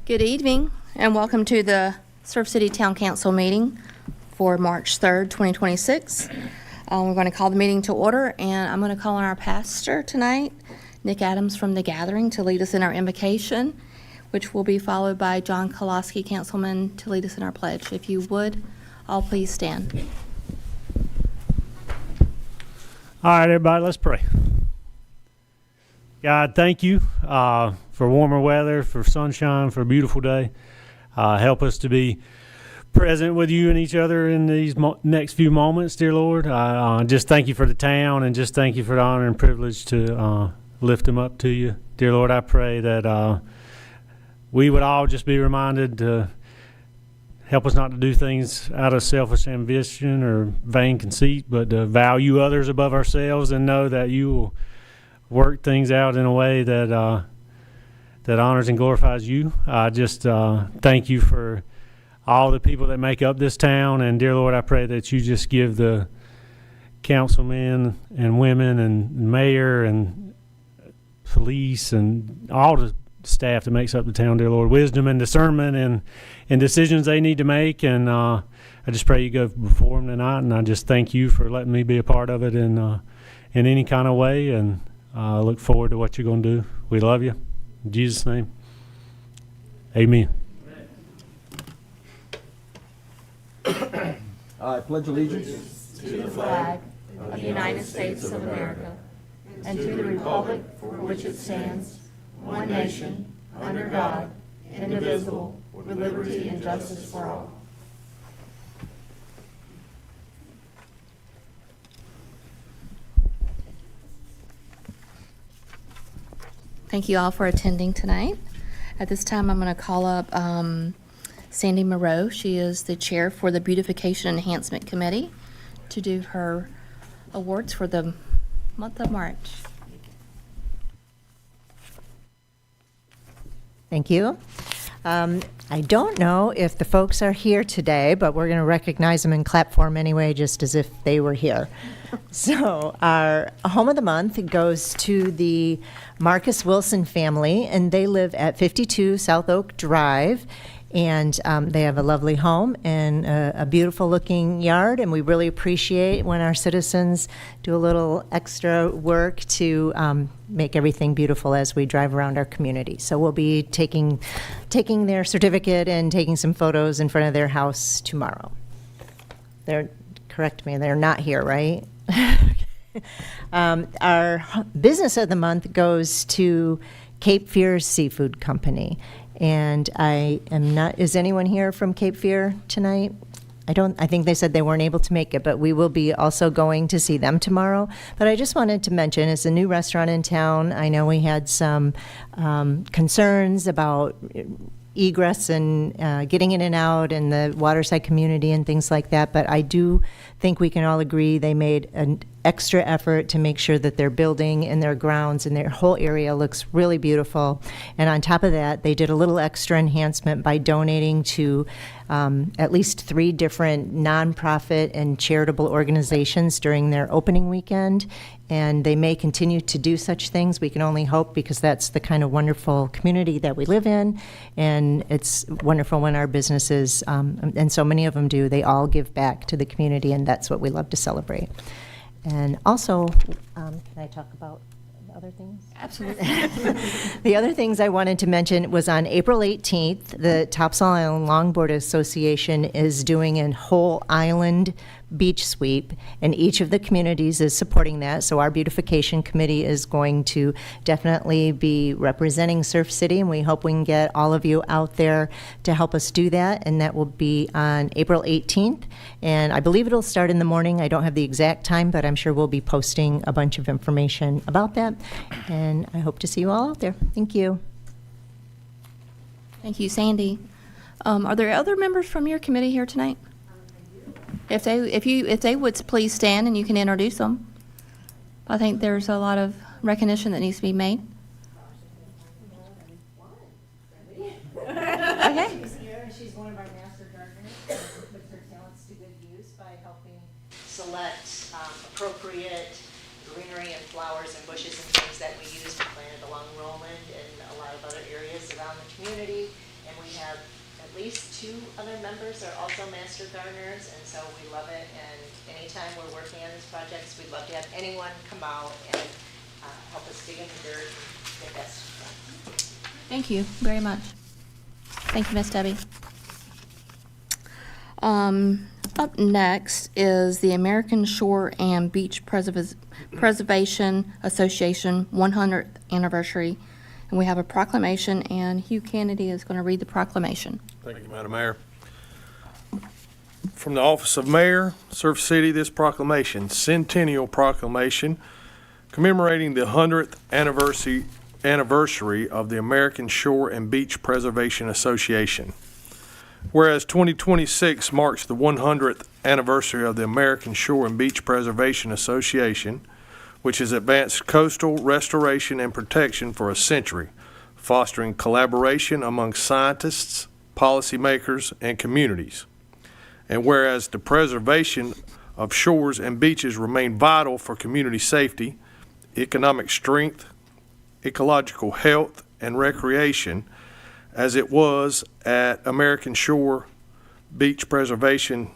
Good evening, and welcome to the Surf City Town Council meeting for March 3rd, 2026. We're going to call the meeting to order, and I'm going to call on our pastor tonight, Nick Adams from The Gathering, to lead us in our invocation, which will be followed by John Koloski, councilman, to lead us in our pledge. If you would, all please stand. All right, everybody, let's pray. God, thank you for warmer weather, for sunshine, for a beautiful day. Help us to be present with you and each other in these next few moments, dear Lord. Just thank you for the town, and just thank you for the honor and privilege to lift them up to you. Dear Lord, I pray that we would all just be reminded to help us not to do things out of selfish ambition or vain conceit, but to value others above ourselves and know that you will work things out in a way that that honors and glorifies you. I just thank you for all the people that make up this town, and dear Lord, I pray that you just give the councilmen and women and mayor and police and all the staff that makes up the town, dear Lord, wisdom and discernment and decisions they need to make. And I just pray you go before them tonight, and I just thank you for letting me be a part of it in any kind of way, and I look forward to what you're going to do. We love you. In Jesus' name, amen. I pledge allegiance To the flag of the United States of America and to the republic for which it stands, one nation, under God, indivisible, with liberty and justice for all. Thank you all for attending tonight. At this time, I'm going to call up Sandy Moreau. She is the chair for the Beautification Enhancement Committee to do her awards for the month of March. Thank you. I don't know if the folks are here today, but we're going to recognize them and clap for them anyway, just as if they were here. So our home of the month goes to the Marcus Wilson family, and they live at 52 South Oak Drive. And they have a lovely home and a beautiful looking yard, and we really appreciate when our citizens do a little extra work to make everything beautiful as we drive around our community. So we'll be taking their certificate and taking some photos in front of their house tomorrow. Correct me, they're not here, right? Our business of the month goes to Cape Fear Seafood Company. And I am not, is anyone here from Cape Fear tonight? I think they said they weren't able to make it, but we will be also going to see them tomorrow. But I just wanted to mention, it's a new restaurant in town. I know we had some concerns about egress and getting in and out in the waterside community and things like that, but I do think we can all agree they made an extra effort to make sure that their building and their grounds and their whole area looks really beautiful. And on top of that, they did a little extra enhancement by donating to at least 3 different nonprofit and charitable organizations during their opening weekend. And they may continue to do such things. We can only hope, because that's the kind of wonderful community that we live in. And it's wonderful when our businesses, and so many of them do, they all give back to the community, and that's what we love to celebrate. And also, can I talk about other things? Absolutely. The other things I wanted to mention was on April 18th, the Topsail Island Longboard Association is doing a whole island beach sweep, and each of the communities is supporting that. So our beautification committee is going to definitely be representing Surf City, and we hope we can get all of you out there to help us do that. And that will be on April 18th. And I believe it'll start in the morning. I don't have the exact time, but I'm sure we'll be posting a bunch of information about that. And I hope to see you all out there. Thank you. Thank you, Sandy. Are there other members from your committee here tonight? If they would please stand and you can introduce them. I think there's a lot of recognition that needs to be made. Okay. She's here. She's one of our master gardeners and puts her talents to good use by helping select appropriate greenery and flowers and bushes and things that we use. We planted along Roland and a lot of other areas around the community. And and we have at least 2 other members are also master gardeners, and so we love it. And anytime we're working on these projects, we'd love to have anyone come out and help us dig in the dirt and get that stuff done. Thank you very much. Thank you, Miss Debbie. Up next is the American Shore and Beach Preservation Association 100th anniversary. And we have a proclamation, and Hugh Cannady is going to read the proclamation. Thank you, Madam Mayor. From the Office of Mayor, Surf City, this proclamation, Centennial Proclamation, commemorating the 100th anniversary of the American Shore and Beach Preservation Association. Whereas 2026 marks the 100th anniversary of the American Shore and Beach Preservation Association, which has advanced coastal restoration and protection for a century, fostering collaboration among scientists, policymakers, and communities. And whereas the preservation of shores and beaches remain vital for community safety, economic strength, ecological health, and recreation, as it was at American Shore Beach Preservation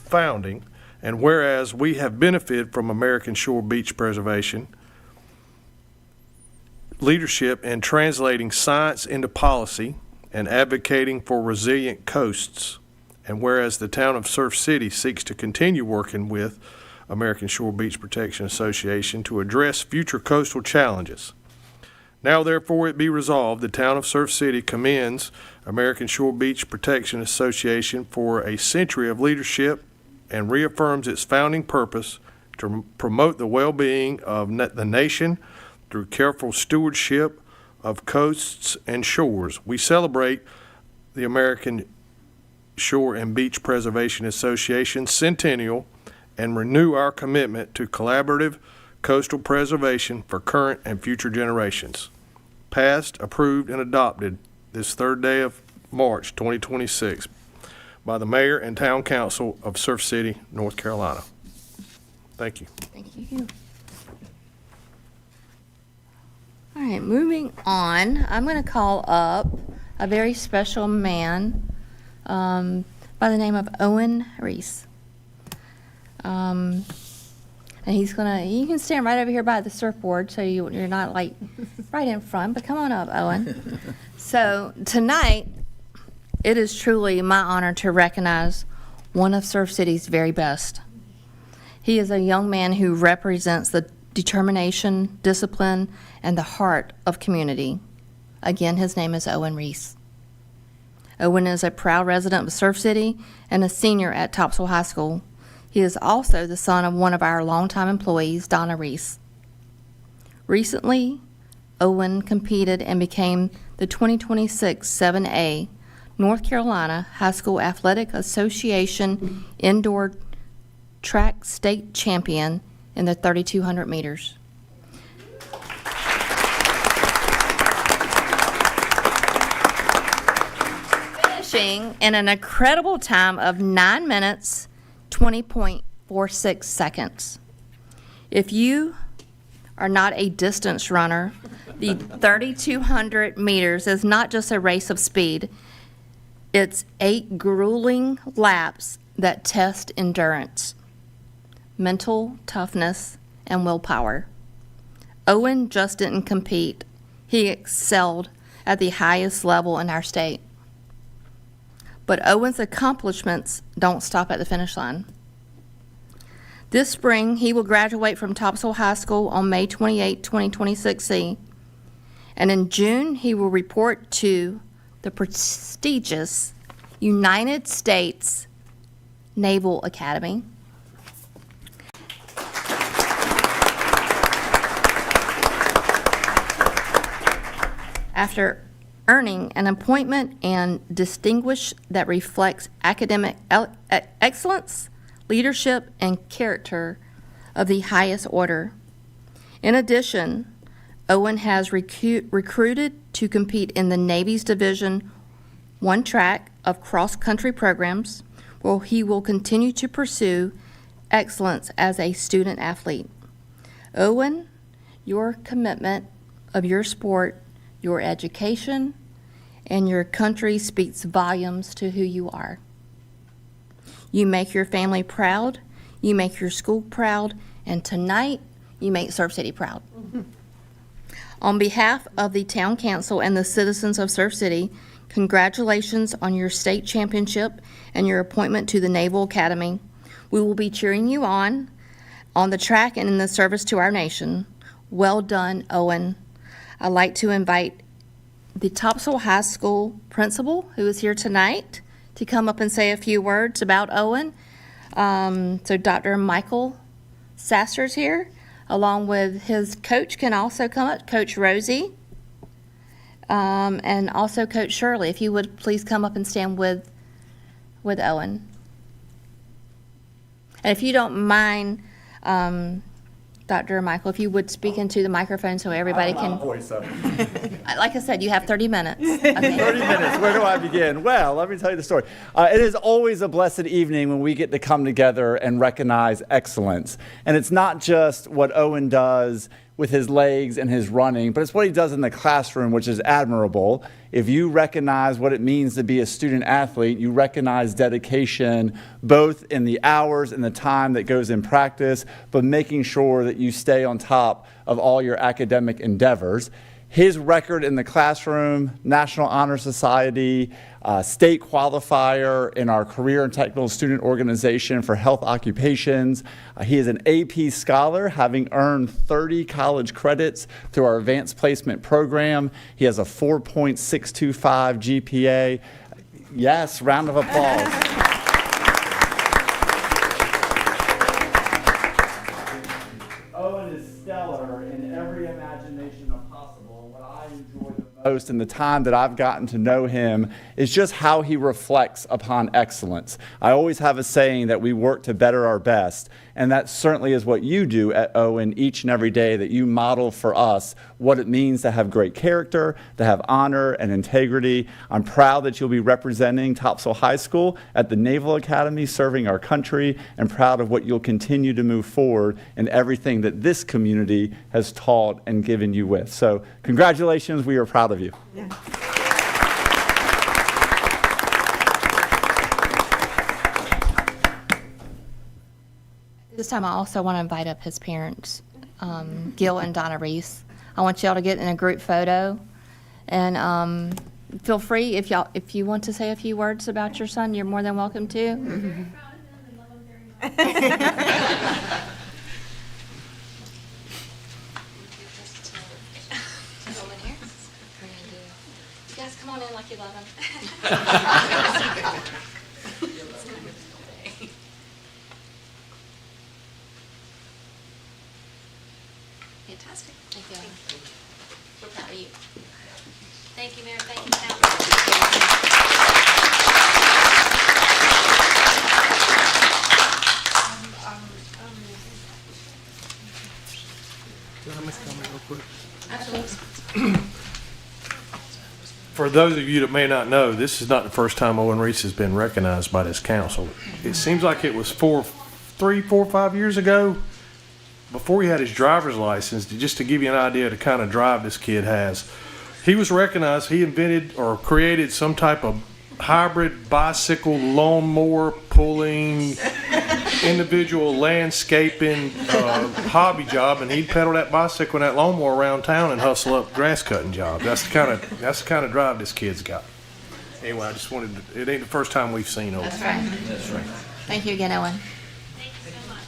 founding, and whereas we have benefited from American Shore Beach Preservation leadership in translating science into policy and advocating for resilient coasts, and whereas the town of Surf City seeks to continue working with American Shore Beach Protection Association to address future coastal challenges. Now, therefore, it be resolved, the town of Surf City commends American Shore Beach Protection Association for a century of leadership and reaffirms its founding purpose to promote the well-being of the nation through careful stewardship of coasts and shores. We celebrate the American Shore and Beach Preservation Association centennial and renew our commitment to collaborative coastal preservation for current and future generations. Passed, approved, and adopted this 3rd day of March 2026 by the Mayor and Town Council of Surf City, North Carolina. Thank you. Thank you, Hugh. All right, moving on, I'm going to call up a very special man by the name of Owen Reese. And he's gonna, you can stand right over here by the surfboard so you're not like right in front, but come on up, Owen. So tonight, it is truly my honor to recognize one of Surf City's very best. He is a young man who represents the determination, discipline, and the heart of community. Again, his name is Owen Reese. Owen is a proud resident of Surf City and a senior at Topsail High School. He is also the son of one of our longtime employees, Donna Reese. Recently, Owen competed and became the 2026 7A North Carolina High School Athletic Association Indoor Track State Champion in the 3,200 meters. Finishing in an incredible time of 9 minutes, 20.46 seconds. If you are not a distance runner, the 3,200 meters is not just a race of speed. It's 8 grueling laps that test endurance, mental toughness, and willpower. Owen just didn't compete. He excelled at the highest level in our state. But Owen's accomplishments don't stop at the finish line. This spring, he will graduate from Topsail High School on May 28, 2026. And in June, he will report to the prestigious United States Naval Academy. After earning an appointment and distinguish that reflects academic excellence, leadership, and character of the highest order. In addition, Owen has recruited to compete in the Navy's Division I track of cross-country programs, where he will continue to pursue excellence as a student athlete. Owen, your commitment of your sport, your education, and your country speaks volumes to who you are. You make your family proud, you make your school proud, and tonight, you make Surf City proud. On behalf of the Town Council and the citizens of Surf City, congratulations on your state championship and your appointment to the Naval Academy. We will be cheering you on the track and in the service to our nation. Well done, Owen. I'd like to invite the Topsail High School principal, who is here tonight, to come up and say a few words about Owen. So Dr. Michael Sasser's here, along with his coach can also come up, Coach Rosie, and also Coach Shirley. If you would please come up and stand with Owen. And if you don't mind, Dr. Michael, if you would speak into the microphone so everybody can. Like I said, you have 30 minutes. Okay. 30 minutes. Where do I begin? Well, let me tell you the story. It is always a blessed evening when we get to come together and recognize excellence. And it's not just what Owen does with his legs and his running, but it's what he does in the classroom, which is admirable. If you recognize what it means to be a student athlete, you recognize dedication, both in the hours and the time that goes in practice, but making sure that you stay on top of all your academic endeavors. His record in the classroom, National Honor Society, state qualifier in our Career and Technical Student Organization for Health Occupations. He is an AP scholar, having earned 30 college credits through our Advanced Placement Program. He has a 4.625 GPA. Yes, round of applause. Owen is stellar in every imagination of possible. What I enjoy the most in the time that I've gotten to know him is just how he reflects upon excellence. I always have a saying that we work to better our best, and that certainly is what you do at Owen each and every day, that you model for us what it means to have great character, to have honor and integrity. I'm proud that you'll be representing Topsail High School at the Naval Academy, serving our country, and proud of what you'll continue to move forward in everything that this community has taught and given you with. So congratulations, we are proud of you. Yeah. This time I also want to invite up his parents, Gil and Donna Reese. I want y'all to get in a group photo, and feel free if you want to say a few words about your son, you're more than welcome to. Very proud of him and love him very much. You guys come on in like you love him. Fantastic. Thank you. We're proud of you. Thank you, Mayor. Thank you, Council. For those of you that may not know, this is not the first time Owen Reese has been recognized by this council. It seems like it was 3, 4, 5 years ago, before he had his driver's license, just to give you an idea of the kind of drive this kid has. He was recognized, he invented or created some type of hybrid bicycle lawnmower pulling individual landscaping hobby job, and he'd pedal that bicycle and that lawnmower around town and hustle up grass cutting jobs. That's the kind of drive this kid's got. Anyway, I just wanted to, it ain't the first time we've seen Owen. That's right. That's right. Thank you again, Owen. Thank you so much.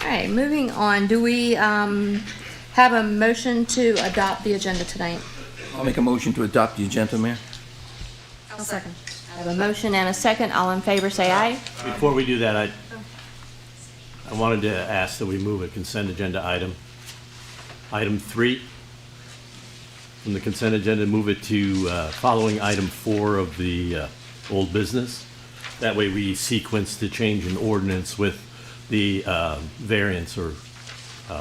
All right, moving on. Do we have a motion to adopt the agenda tonight? I'll make a motion to adopt the agenda, Mayor. I'll second. I have a motion and a second. All in favor, say aye. Before we do that, I wanted to ask that we move a consent agenda item. Item 3 from the consent agenda, move it to following item 4 of the old business. That way we sequence the change in ordinance with the variance or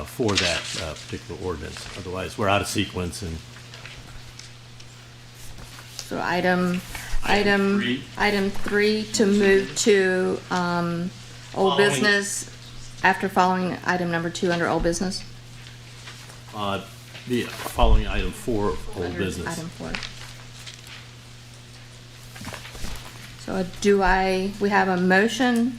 for that particular ordinance. Otherwise, we're out of sequence. And So item three. 3 to move to old Following. business after following item number 2 under old business. the following item 4 of old Under business. Item 4. So we have a motion?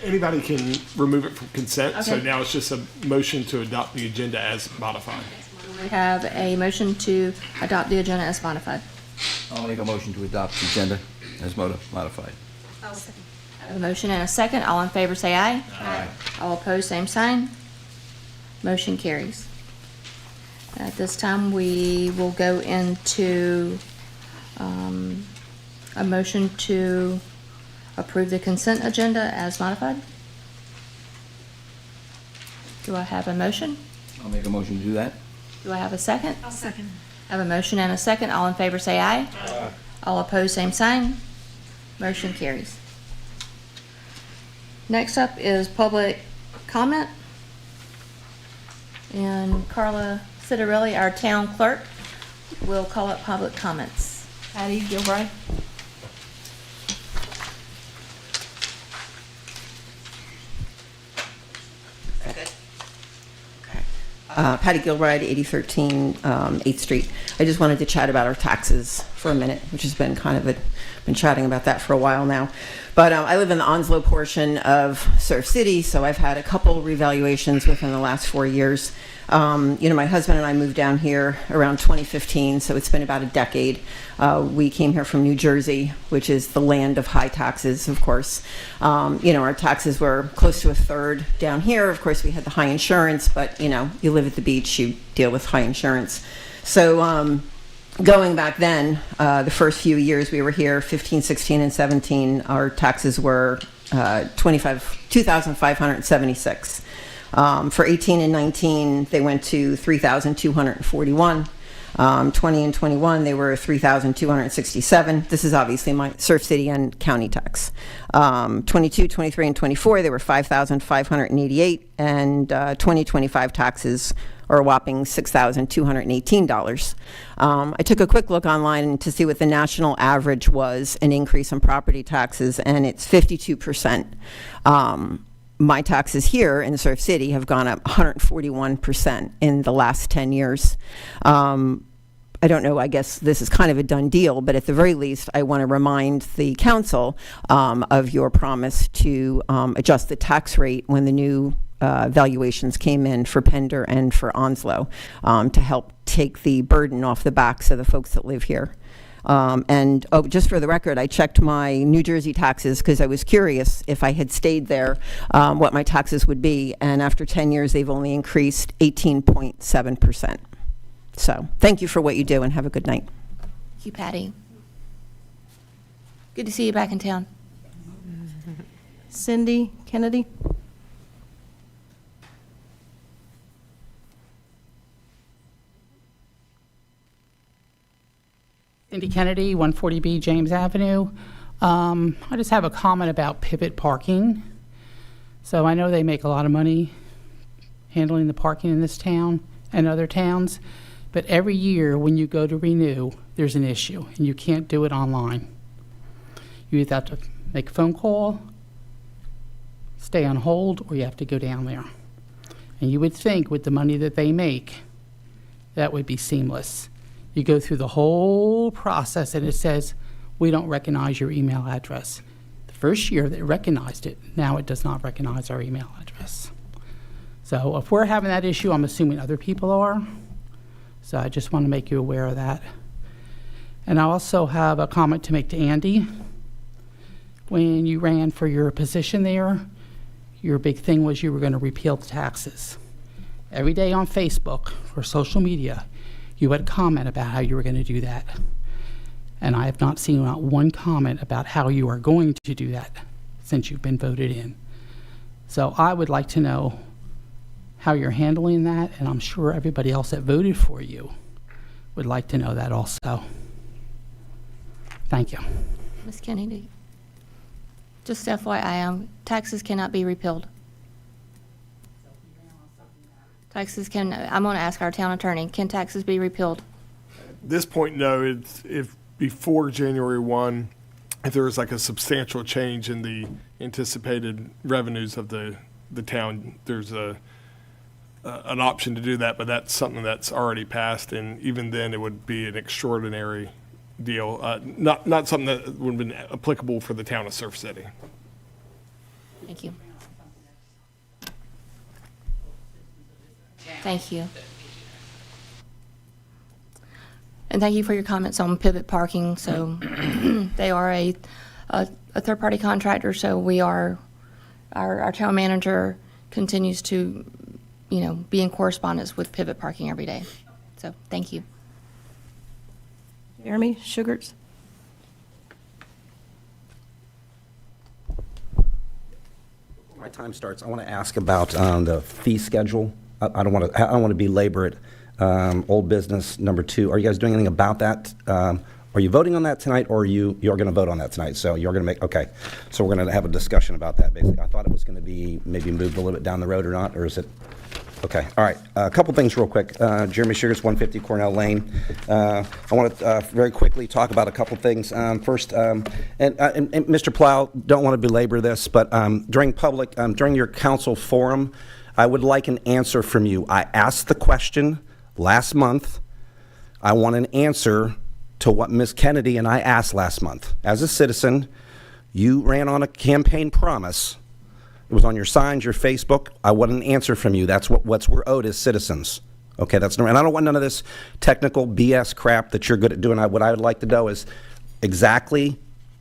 Anybody can remove it from consent, so Okay. now it's just a motion to adopt the agenda as modified. We have a motion to adopt the agenda as modified. I'll make a motion to adopt the agenda as modified. I have a motion and a second. All in favor, say aye. Aye. All opposed, same sign. Motion carries. At this time, we will go into a motion to approve the consent agenda as modified. Do I have a motion? I'll make a motion to do that. Do I have a second? I'll second. I have a motion and a second. All in favor, say aye. Aye. All opposed, same sign. Motion carries. Next up is public comment. And Carla Citarelli, our town clerk, will call up public comments. Patty Gilbride? Patty Gilbride, 8013 8th Street. I just wanted to chat about our taxes for a minute, which has been been chatting about that for a while now. But I live in the Onslow portion of Surf City, so I've had a couple revaluations within the last 4 years. My husband and I moved down here around 2015, so it's been about a decade. We came here from New Jersey, which is the land of high taxes, of course. Our taxes were close to a third down here. Of course, we had the high insurance, but, you live at the beach, you deal with high insurance. So going back then, the first few years we were here, 15, 16, and 17, our taxes were $2,576. For 18 and 19, they went to 3,241. 20 and 21, they were 3,267. This is obviously my Surf City and county tax. 22, 23, and 24, they were 5,588. And 2025 taxes are a whopping $6,218. I took a quick look online to see what the national average was, an increase in property taxes, and it's 52%. My taxes here in Surf City have gone up 141% in the last 10 years. I don't know, I guess this is kind of a done deal, but at the very least, I want to remind the council of your promise to adjust the tax rate when the new valuations came in for Pender and for Onslow to help take the burden off the backs of the folks that live here. Just for the record, I checked my New Jersey taxes because I was curious if I had stayed there, what my taxes would be. And after 10 years, they've only increased 18.7%. So thank you for what you do and have a good night. Thank you, Patty. Good to see you back in town. Cindy Kennedy? Cindy Kennedy, 140B James Avenue. I just have a comment about pivot parking. So I know they make a lot of money handling the parking in this town and other towns, but every year when you go to renew, there's an issue, and you can't do it online. You either have to make a phone call, stay on hold, or you have to go down there. And you would think with the money that they make, that would be seamless. You go through the whole process and it says, we don't recognize your email address. The first year they recognized it, now it does not recognize our email address. So if we're having that issue, I'm assuming other people are. So I just want to make you aware of that. And I also have a comment to make to Andy. When you ran for your position there, your big thing was you were going to repeal the taxes. Every day on Facebook or social media, you had a comment about how you were going to do that. And I have not seen not one comment about how you are going to do that since you've been voted in. So I would like to know how you're handling that, and I'm sure everybody else that voted for you would like to know that also. Thank you. Ms. Kennedy, just FYI, taxes cannot be repealed. I'm going to ask our town attorney, can taxes be repealed? At this point, no. It's if before January 1, if there was like a substantial change in the anticipated revenues of the town, there's a an option to do that, but that's something that's already passed, and even then, it would be an extraordinary deal, not something that would have been applicable for the town of Surf City. Thank you. Thank you. And thank you for your comments on pivot parking. So they are a third-party contractor, so we are, our town manager continues to, be in correspondence with pivot parking every day. So thank you. Jeremy Sugars. My time starts. I want to ask about the fee schedule. I don't want to belabor it. Old business number 2. Are you guys doing anything about that? Are you voting on that tonight, or you're going to vote on that tonight? So you're going to make, okay. So we're going to have a discussion about that, basically. I thought it was going to be maybe moved a little bit down the road or not, or is it? Okay, all right. A couple things real quick. Jeremy Sugars, 150 Cornell Lane. I want to very quickly talk about a couple things. First, and Mr. Pleil, don't want to belabor this, but during your council forum, I would like an answer from you. I asked the question last month. I want an answer to what Ms. Cannady and I asked last month. As a citizen, you ran on a campaign promise. It was on your signs, your Facebook. I want an answer from you. That's what we're owed as citizens. Okay, and I don't want none of this technical BS crap that you're good at doing. What I would like to know is exactly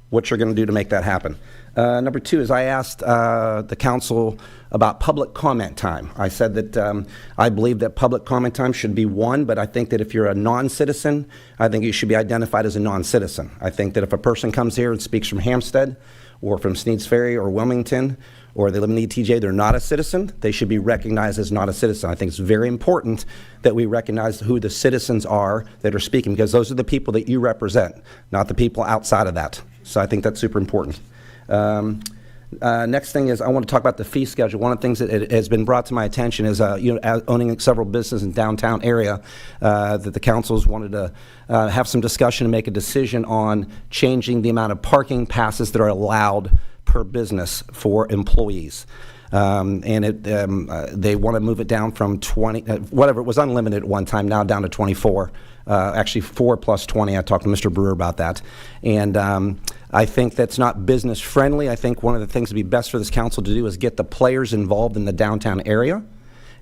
what you're going to do to make that happen. Number 2 is I asked the council about public comment time. I said that I believe that public comment time should be 1, but I think that if you're a non-citizen, I think you should be identified as a non-citizen. I think that if a person comes here and speaks from Hampstead or from Sneads Ferry or Wilmington, or they live in ETJ, they're not a citizen, they should be recognized as not a citizen. I think it's very important that we recognize who the citizens are that are speaking, because those are the people that you represent, not the people outside of that. So I think that's super important. Next thing is I want to talk about the fee schedule. One of the things that it has been brought to my attention is, owning several businesses in downtown area, that the councils wanted to have some discussion and make a decision on changing the amount of parking passes that are allowed per business for employees. And they want to move it down from 20, whatever, it was unlimited at one time, now down to 24. Actually 4 plus 20. I talked to Mr. Brewer about that. And I think that's not business friendly. I think one of the things that would be best for this council to do is get the players involved in the downtown area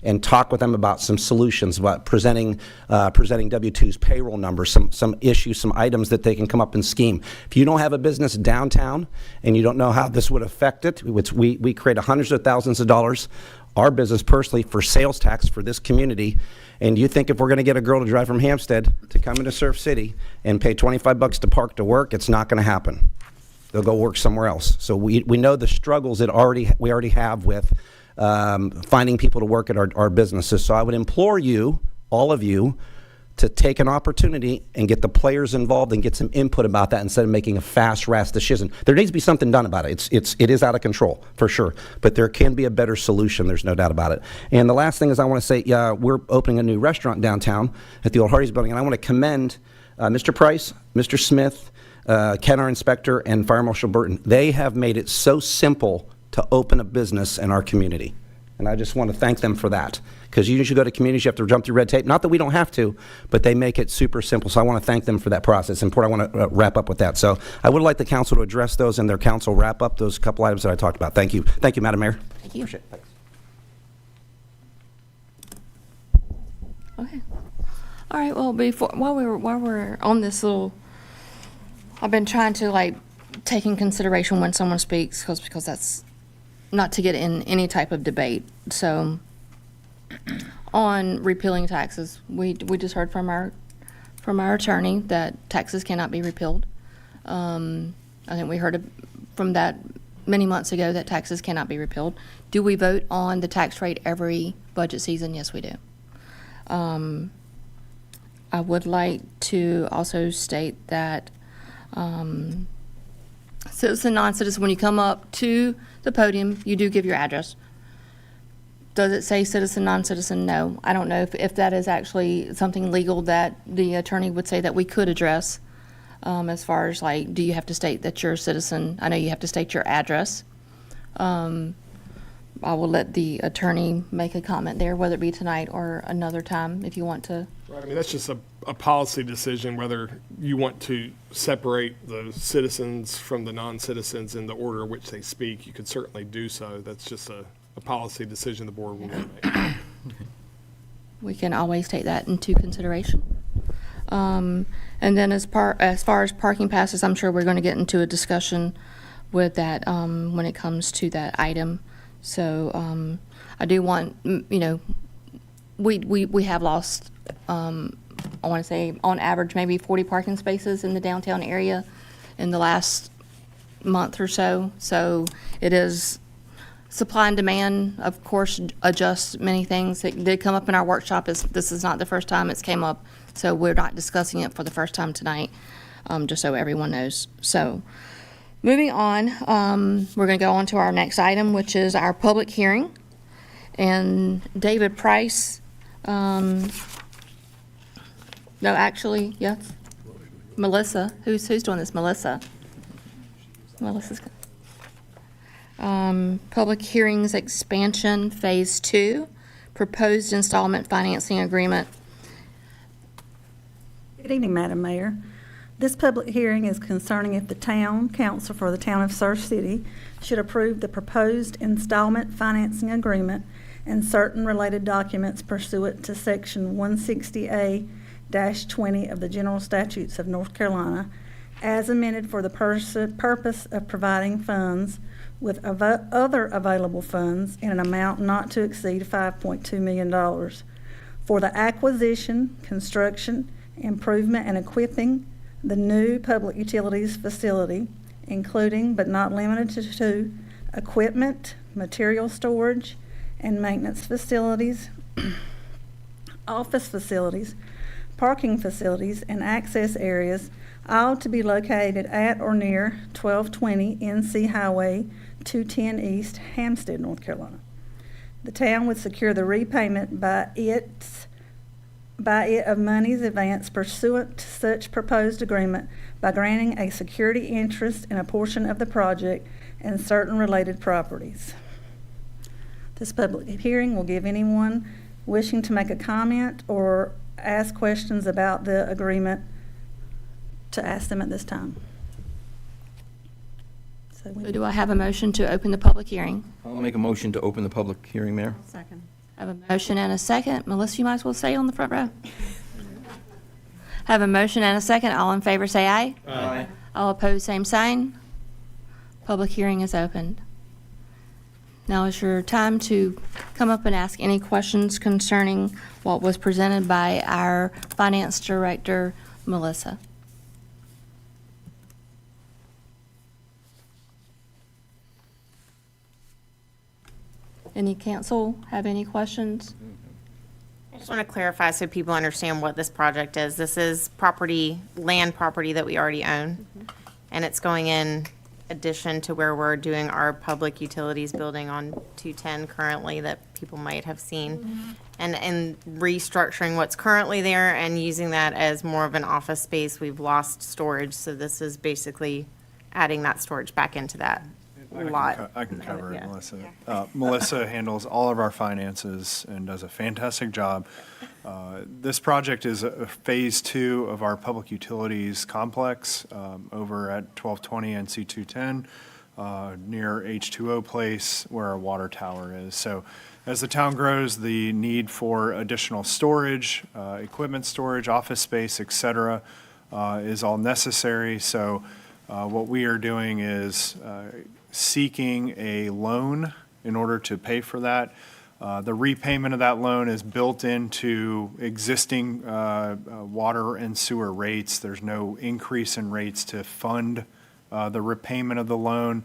and talk with them about some solutions, about presenting W-2s, payroll numbers, some issues, some items that they can come up and scheme. If you don't have a business downtown and you don't know how this would affect it, which we create hundreds of thousands of dollars, our business personally, for sales tax for this community, and you think if we're going to get a girl to drive from Hampstead to come into Surf City and pay $25 to park to work, it's not going to happen. They'll go work somewhere else. So we know the struggles that we already have with finding people to work at our businesses. So I would implore you, all of you, to take an opportunity and get the players involved and get some input about that instead of making a fast, rash decision. There needs to be something done about it. It is out of control, for sure. But there can be a better solution. There's no doubt about it. And the last thing is I want to say, we're opening a new restaurant downtown at the old Hardee's building, and I want to commend Mr. Price, Mr. Smith, Ken, our inspector, and Fire Marshal Burton. They have made it so simple to open a business in our community. And I just want to thank them for that. Because you usually go to communities, you have to jump through red tape. Not that we don't have to, but they make it super simple. So I want to thank them for that process. And I want to wrap up with that. So I would like the council to address those in their council wrap up, those couple items that I talked about. Thank you. Thank you, Madam Mayor. Thank you. Appreciate it. Thanks. Okay. All right. Well, while we're on this little, I've been trying to take in consideration when someone speaks, because that's not to get in any type of debate. So on repealing taxes, we just heard from our attorney that taxes cannot be repealed. I think we heard from that many months ago that taxes cannot be repealed. Do we vote on the tax rate every budget season? Yes, we do. I would like to also state that citizen, non-citizen, when you come up to the podium, you do give your address. Does it say citizen, non-citizen? No. I don't know if that is actually something legal that the attorney would say that we could address, as far as do you have to state that you're a citizen? I know you have to state your address. I will let the attorney make a comment there, whether it be tonight or another time, if you want to. Right, I mean, that's just a policy decision, whether you want to separate the citizens from the non-citizens in the order in which they speak. You could certainly do so. That's just a policy decision the board will make. We can always take that into consideration. And then as far as parking passes, I'm sure we're going to get into a discussion with that when it comes to that item. So I do want, we have lost, I want to say, on average, maybe 40 parking spaces in the downtown area in the last month or so. So it is supply and demand, of course, adjusts many things. It did come up in our workshop. This is not the first time it's came up, so we're not discussing it for the first time tonight, just so everyone knows. So moving on, we're going to go on to our next item, which is our public hearing. And David Price, no, actually, yes, Melissa. Who's doing this? Melissa. Melissa's. Public hearings expansion phase 2, proposed installment financing agreement. Good evening, Madam Mayor. This public hearing is concerning if the town council for the town of Surf City should approve the proposed installment financing agreement and certain related documents pursuant to section 160A-20 of the General Statutes of North Carolina, as amended for the purpose of providing funds with other available funds in an amount not to exceed $5.2 million for the acquisition, construction, improvement, and equipping the new public utilities facility, including but not limited to equipment, material storage, and maintenance facilities, office facilities, parking facilities, and access areas, all to be located at or near 1220 NC Highway 210 East, Hampstead, North Carolina. The town would secure the repayment by it of monies advanced pursuant to such proposed agreement by granting a security interest in a portion of the project and certain related properties. This public hearing will give anyone wishing to make a comment or ask questions about the agreement to ask them at this time. So Do I have a motion to open the public hearing? I'll make a motion to open the public hearing, Mayor. Second. I have a motion and a second. Melissa, you might as well stay on the front row. Have a motion and a second. All in favor say aye. Aye. All opposed, same sign. Public hearing is opened. Now is your time to come up and ask any questions concerning what was presented by our Finance Director, Melissa. Any council have any questions? I just want to clarify so people understand what this project is. This is land property that we already own, and it's going in addition to where we're doing our public utilities building on 210 currently that people might have seen, and restructuring what's currently there and using that as more of an office space. We've lost storage, so this is basically adding that storage back into that lot. I can cover it, Yeah. Melissa. Melissa handles all of our finances and does a fantastic job. This project is a phase 2 of our public utilities complex over at 1220 NC 210 near H2O Place where our water tower is. So as the town grows, the need for additional storage, equipment storage, office space, et cetera, is all necessary. So what we are doing is seeking a loan in order to pay for that. The repayment of that loan is built into existing water and sewer rates. There's no increase in rates to fund the repayment of the loan.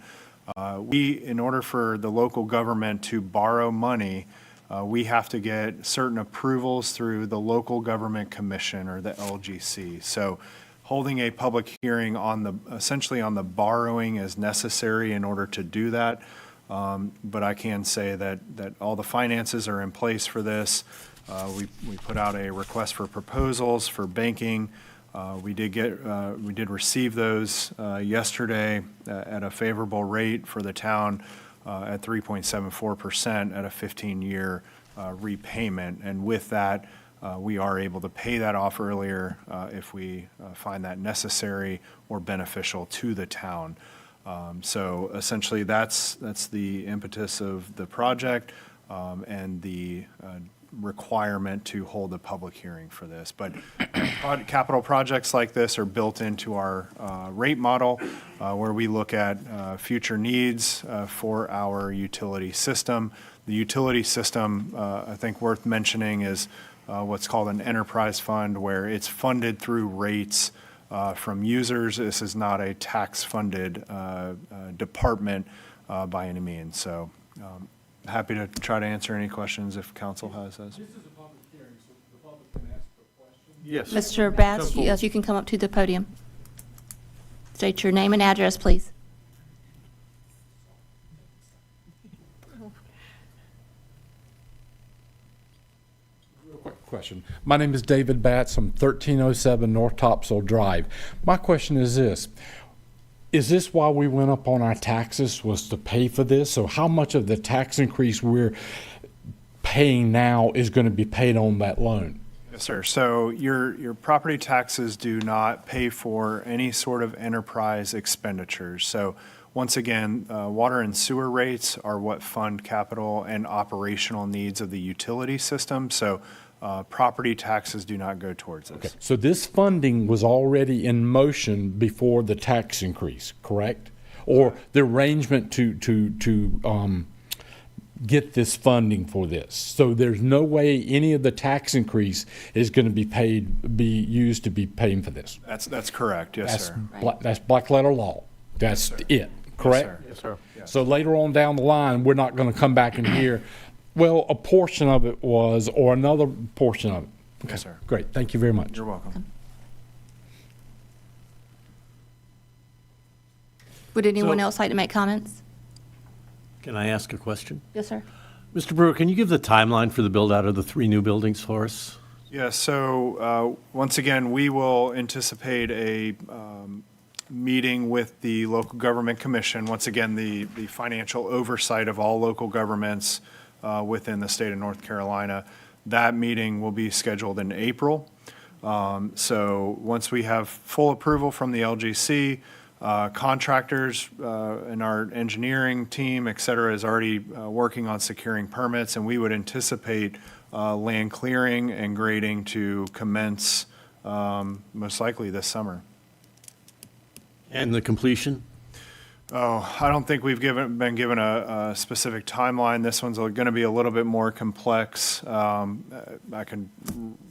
In order for the local government to borrow money, we have to get certain approvals through the Local Government Commission, or the LGC. So holding a public hearing essentially on the borrowing is necessary in order to do that. But I can say that all the finances are in place for this. We put out a request for proposals for banking. We did receive those yesterday at a favorable rate for the town. at 3.74% at a 15-year repayment. And with that, we are able to pay that off earlier if we find that necessary or beneficial to the town. So essentially, that's the impetus of the project and the requirement to hold a public hearing for this. But capital projects like this are built into our rate model where we look at future needs for our utility system. The utility system, I think worth mentioning, is what's called an enterprise fund, where it's funded through rates from users. This is not a tax-funded department by any means. So happy to try to answer any questions if council has those. This is a public hearing, so the public can ask a question. Yes. Mr. Bass, yes, you can come up to the podium. State your name and address, please. Quick question. My name is David Batts. I'm 1307 North Topsail Drive. My question is this. Is this why we went up on our taxes, was to pay for this? So how much of the tax increase we're paying now is going to be paid on that loan? Yes, sir. So your property taxes do not pay for any sort of enterprise expenditures. So once again, water and sewer rates are what fund capital and operational needs of the utility system. So property taxes do not go towards this. Okay. So this funding was already in motion before the tax increase, correct? Or the arrangement to get this funding for this. So there's no way any of the tax increase is going to be used to be paying for this. That's correct. Yes, sir. That's black letter law. That's it, correct? Yes, sir. Yes. So later on down the line, we're not going to come back in here, well, a portion of it was, or another portion of it. Okay. Yes, sir. Great. Thank you very much. You're welcome. Would anyone else like to make comments? Can I ask a question? Yes, sir. Mr. Brewer, can you give the timeline for the build-out of the 3 new buildings for us? Yeah, so once again, we will anticipate a meeting with the local government commission. Once again, the financial oversight of all local governments within the state of North Carolina. That meeting will be scheduled in April. So once we have full approval from the LGC, contractors and our engineering team, et cetera, is already working on securing permits, and we would anticipate land clearing and grading to commence most likely this summer. And the completion? Oh, I don't think we've been given a specific timeline. This one's going to be a little bit more complex. I can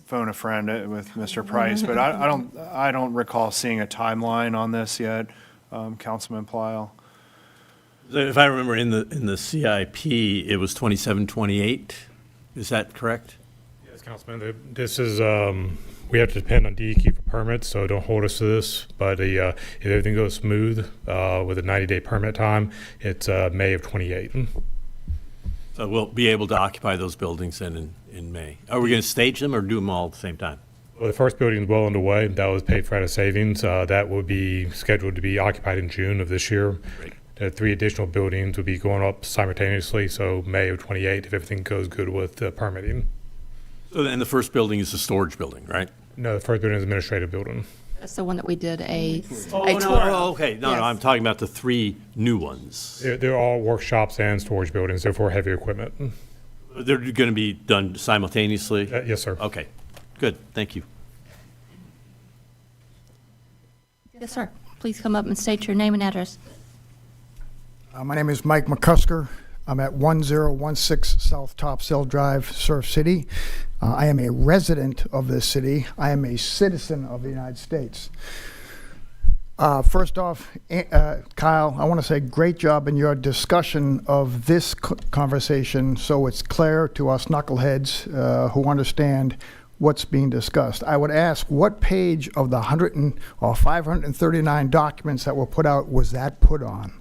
phone a friend with Mr. Price, but I don't recall seeing a timeline on this yet, Councilman Pleil. If I remember in the CIP, it was 27-28. Is that correct? Yes, Councilman. This is we have to depend on DEQ for permits, so don't hold us to this. But if everything goes smooth with a 90-day permit time, it's May of 28. So we'll be able to occupy those buildings in May. Are we going to stage them or do them all at the same time? Well, the first building is well underway. That was paid for out of savings. That will be scheduled to be occupied in June of this year. Great. The 3 additional buildings will be going up simultaneously, so May of 28 if everything goes good with the permitting. So then the first building is the storage building, right? No, the first building is administrative building. That's the one that we did a tour. Okay. No, I'm talking about the 3 new ones. They're all workshops and storage buildings. They're for heavy equipment. They're going to be done simultaneously? Yes, sir. Okay, good. Thank you. Yes, sir. Please come up and state your name and address. My name is Mike McCusker. I'm at 1016 South Topsail Drive, Surf City. I am a resident of this city. I am a citizen of the United States. First off, Kyle, I want to say great job in your discussion of this conversation so it's clear to us knuckleheads who understand what's being discussed. I would ask, what page of the 539 documents that were put out was that put on?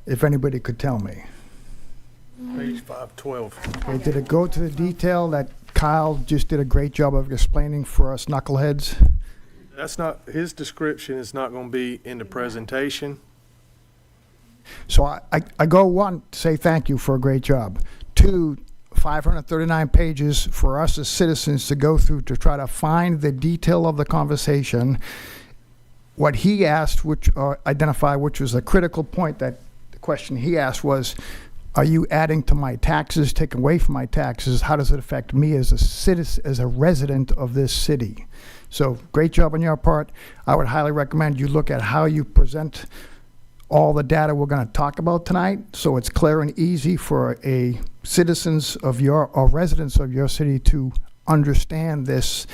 If anybody could tell me. Page 512. Okay, did it go to the detail that Kyle just did a great job of explaining for us knuckleheads? That's not, his description is not going to be in the presentation. So I go, one, to say thank you for a great job. Two, 539 pages for us as citizens to go through to try to find the detail of the conversation. What he asked, which identify, which was a critical point, that the question he asked was, are you adding to my taxes, taking away from my taxes? How does it affect me as a citizen, as a resident of this city? So great job on your part. I would highly recommend you look at how you present all the data we're going to talk about tonight, so it's clear and easy for a citizens of your, or residents of your city to understand this.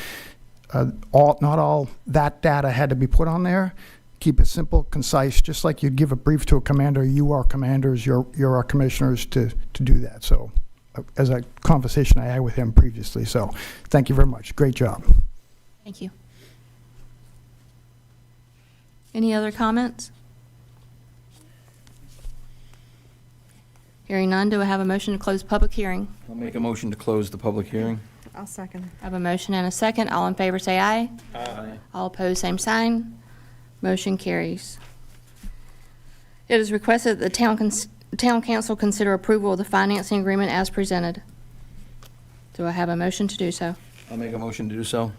Not all that data had to be put on there. Keep it simple, concise, just like you'd give a brief to a commander. You are commanders, you're our commissioners to do that. So as a conversation I had with him previously. So thank you very much. Great job. Thank you. Any other comments? Hearing none, do I have a motion to close public hearing? I'll make a motion to close the public hearing. I'll second. I have a motion and a second. All in favor say aye. Aye. All opposed, same sign. Motion carries. It is requested that the town council consider approval of the financing agreement as presented. Do I have a motion to do so? I'll make a motion to do so.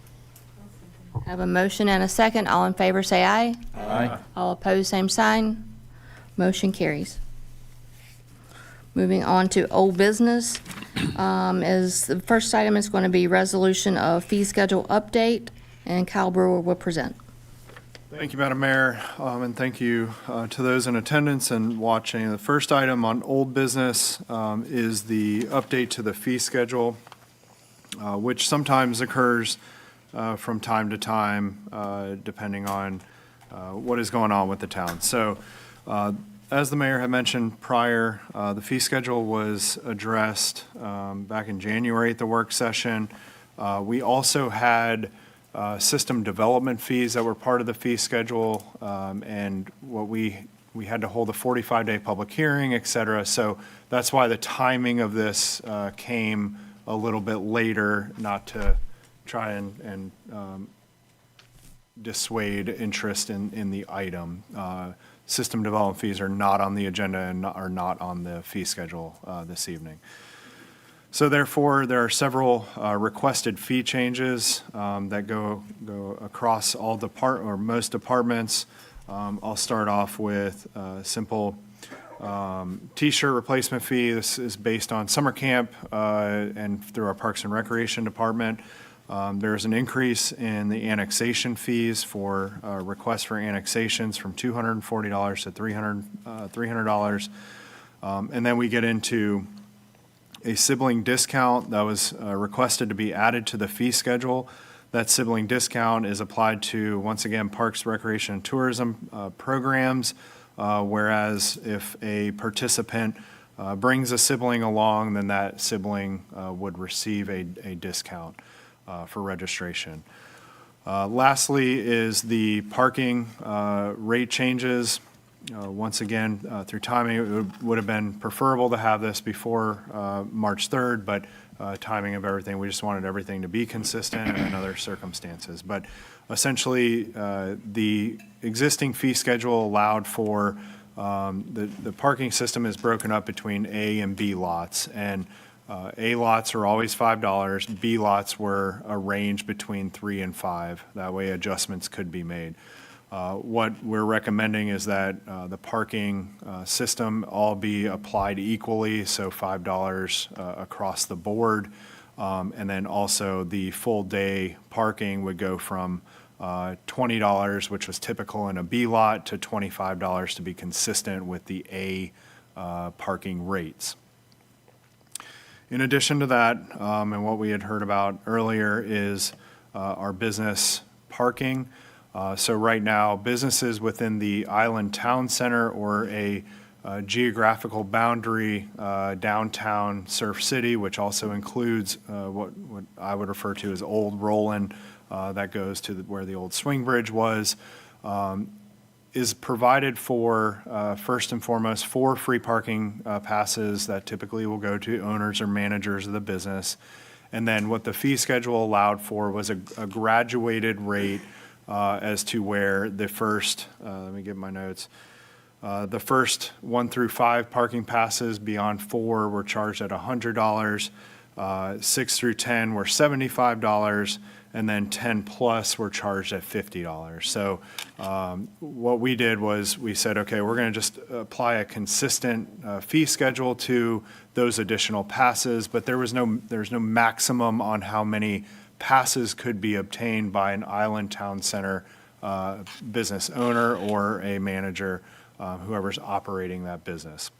I have a motion and a second. All in favor say aye. Aye. All opposed, same sign. Motion carries. Moving on to old business, as the first item is going to be resolution of fee schedule update, and Kyle Brewer will present. Thank you, Madam Mayor, and thank you to those in attendance and watching. The first item on old business is the update to the fee schedule, which sometimes occurs from time to time, depending on what is going on with the town. So, as the mayor had mentioned prior, the fee schedule was addressed back in January at the work session. We also had system development fees that were part of the fee schedule, and what we had to hold a 45-day public hearing, et cetera. So that's why the timing of this came a little bit later, not to try and dissuade interest in the item. System development fees are not on the agenda and are not on the fee schedule this evening. So therefore, there are several requested fee changes that go across all most departments. I'll start off with a simple T-shirt replacement fee. This is based on summer camp and through our Parks and Recreation Department. There's an increase in the annexation fees for requests for annexations from $240 to $300. And then we get into a sibling discount that was requested to be added to the fee schedule. That sibling discount is applied to, once again, Parks, Recreation, and Tourism programs, whereas if a participant brings a sibling along, then that sibling would receive a discount for registration. Lastly is the parking rate changes. Once again, through timing, it would have been preferable to have this before March 3rd, but timing of everything, we just wanted everything to be consistent and other circumstances. But essentially, the existing fee schedule allowed for the parking system is broken up between A and B lots, and A lots are always $5. B lots were a range between 3 and 5. That way adjustments could be made. What we're recommending is that the parking system all be applied equally, so $5 across the board. And then also the full day parking would go from $20, which was typical in a B lot, to $25 to be consistent with the A parking rates. In addition to that, and what we had heard about earlier is our business parking. So right now, businesses within the Island Town Center or a geographical boundary downtown Surf City, which also includes what I would refer to as Old Roland, that goes to where the old swing bridge was, is provided for, first and foremost, 4 free parking passes that typically will go to owners or managers of the business. And then what the fee schedule allowed for was a graduated rate as to where the first, let me get my notes, The first 1 through 5 parking passes beyond 4 were charged at $100. 6 through 10 were $75, and then 10 plus were charged at $50. So what we did was we said, okay, we're going to just apply a consistent fee schedule to those additional passes, but there's no maximum on how many passes could be obtained by an Island Town Center business owner or a manager, whoever's operating that business.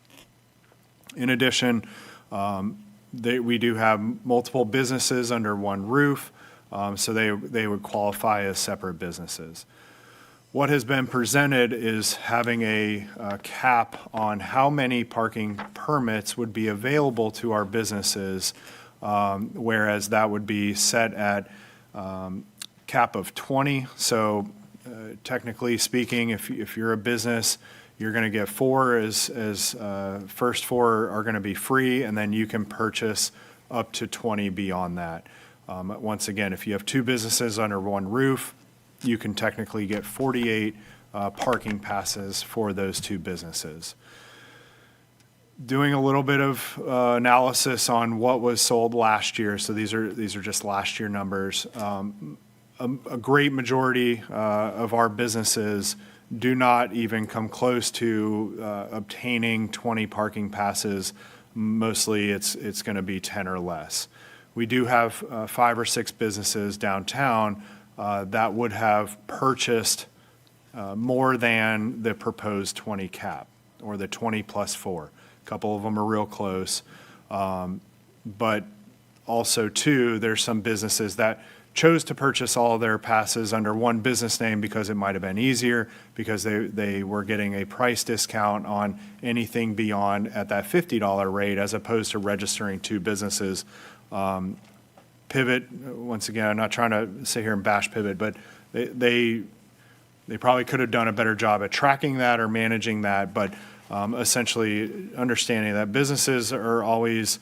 In addition, we do have multiple businesses under one roof, so they would qualify as separate businesses. What has been presented is having a cap on how many parking permits would be available to our businesses, whereas that would be set at cap of 20. So technically speaking, if you're a business, you're going to get 4 as first 4 are going to be free, and then you can purchase up to 20 beyond that. Once again, if you have 2 businesses under one roof, you can technically get 48 parking passes for those 2 businesses. Doing a little bit of analysis on what was sold last year, so these are just last year numbers. A great majority of our businesses do not even come close to obtaining 20 parking passes. Mostly it's going to be 10 or less. We do have 5 or 6 businesses downtown that would have purchased more than the proposed 20 cap, or the 20 plus 4. A couple of them are real close. But also, too, there's some businesses that chose to purchase all of their passes under one business name because it might have been easier, because they were getting a price discount on anything beyond at that $50 rate, as opposed to registering 2 businesses. Pivot, once again, I'm not trying to sit here and bash Pivot, but they probably could have done a better job at tracking that or managing that, but essentially understanding that businesses are always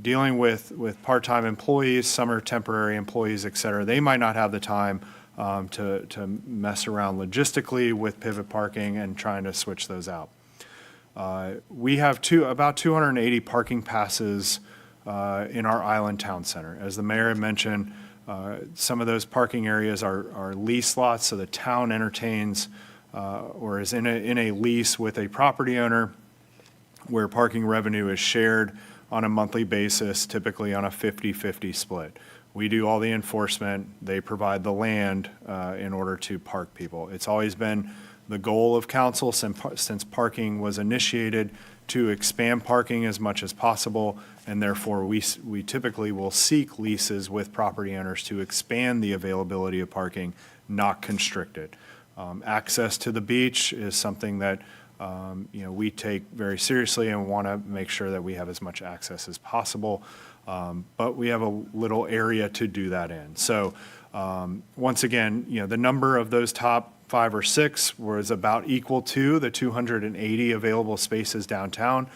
dealing with part-time employees, some are temporary employees, et cetera. They might not have the time to mess around logistically with Pivot parking and trying to switch those out. We have about 280 parking passes in our Island Town Center. As the mayor had mentioned, some of those parking areas are lease lots, so the town entertains or is in a lease with a property owner where parking revenue is shared on a monthly basis, typically on a 50-50 split. We do all the enforcement. They provide the land in order to park people. It's always been the goal of council since parking was initiated to expand parking as much as possible, and therefore we typically will seek leases with property owners to expand the availability of parking, not constrict it. Access to the beach is something that we take very seriously and want to make sure that we have as much access as possible, but we have a little area to do that in. So once again, the number of those top 5 or 6 was about equal to the 280 available spaces downtown.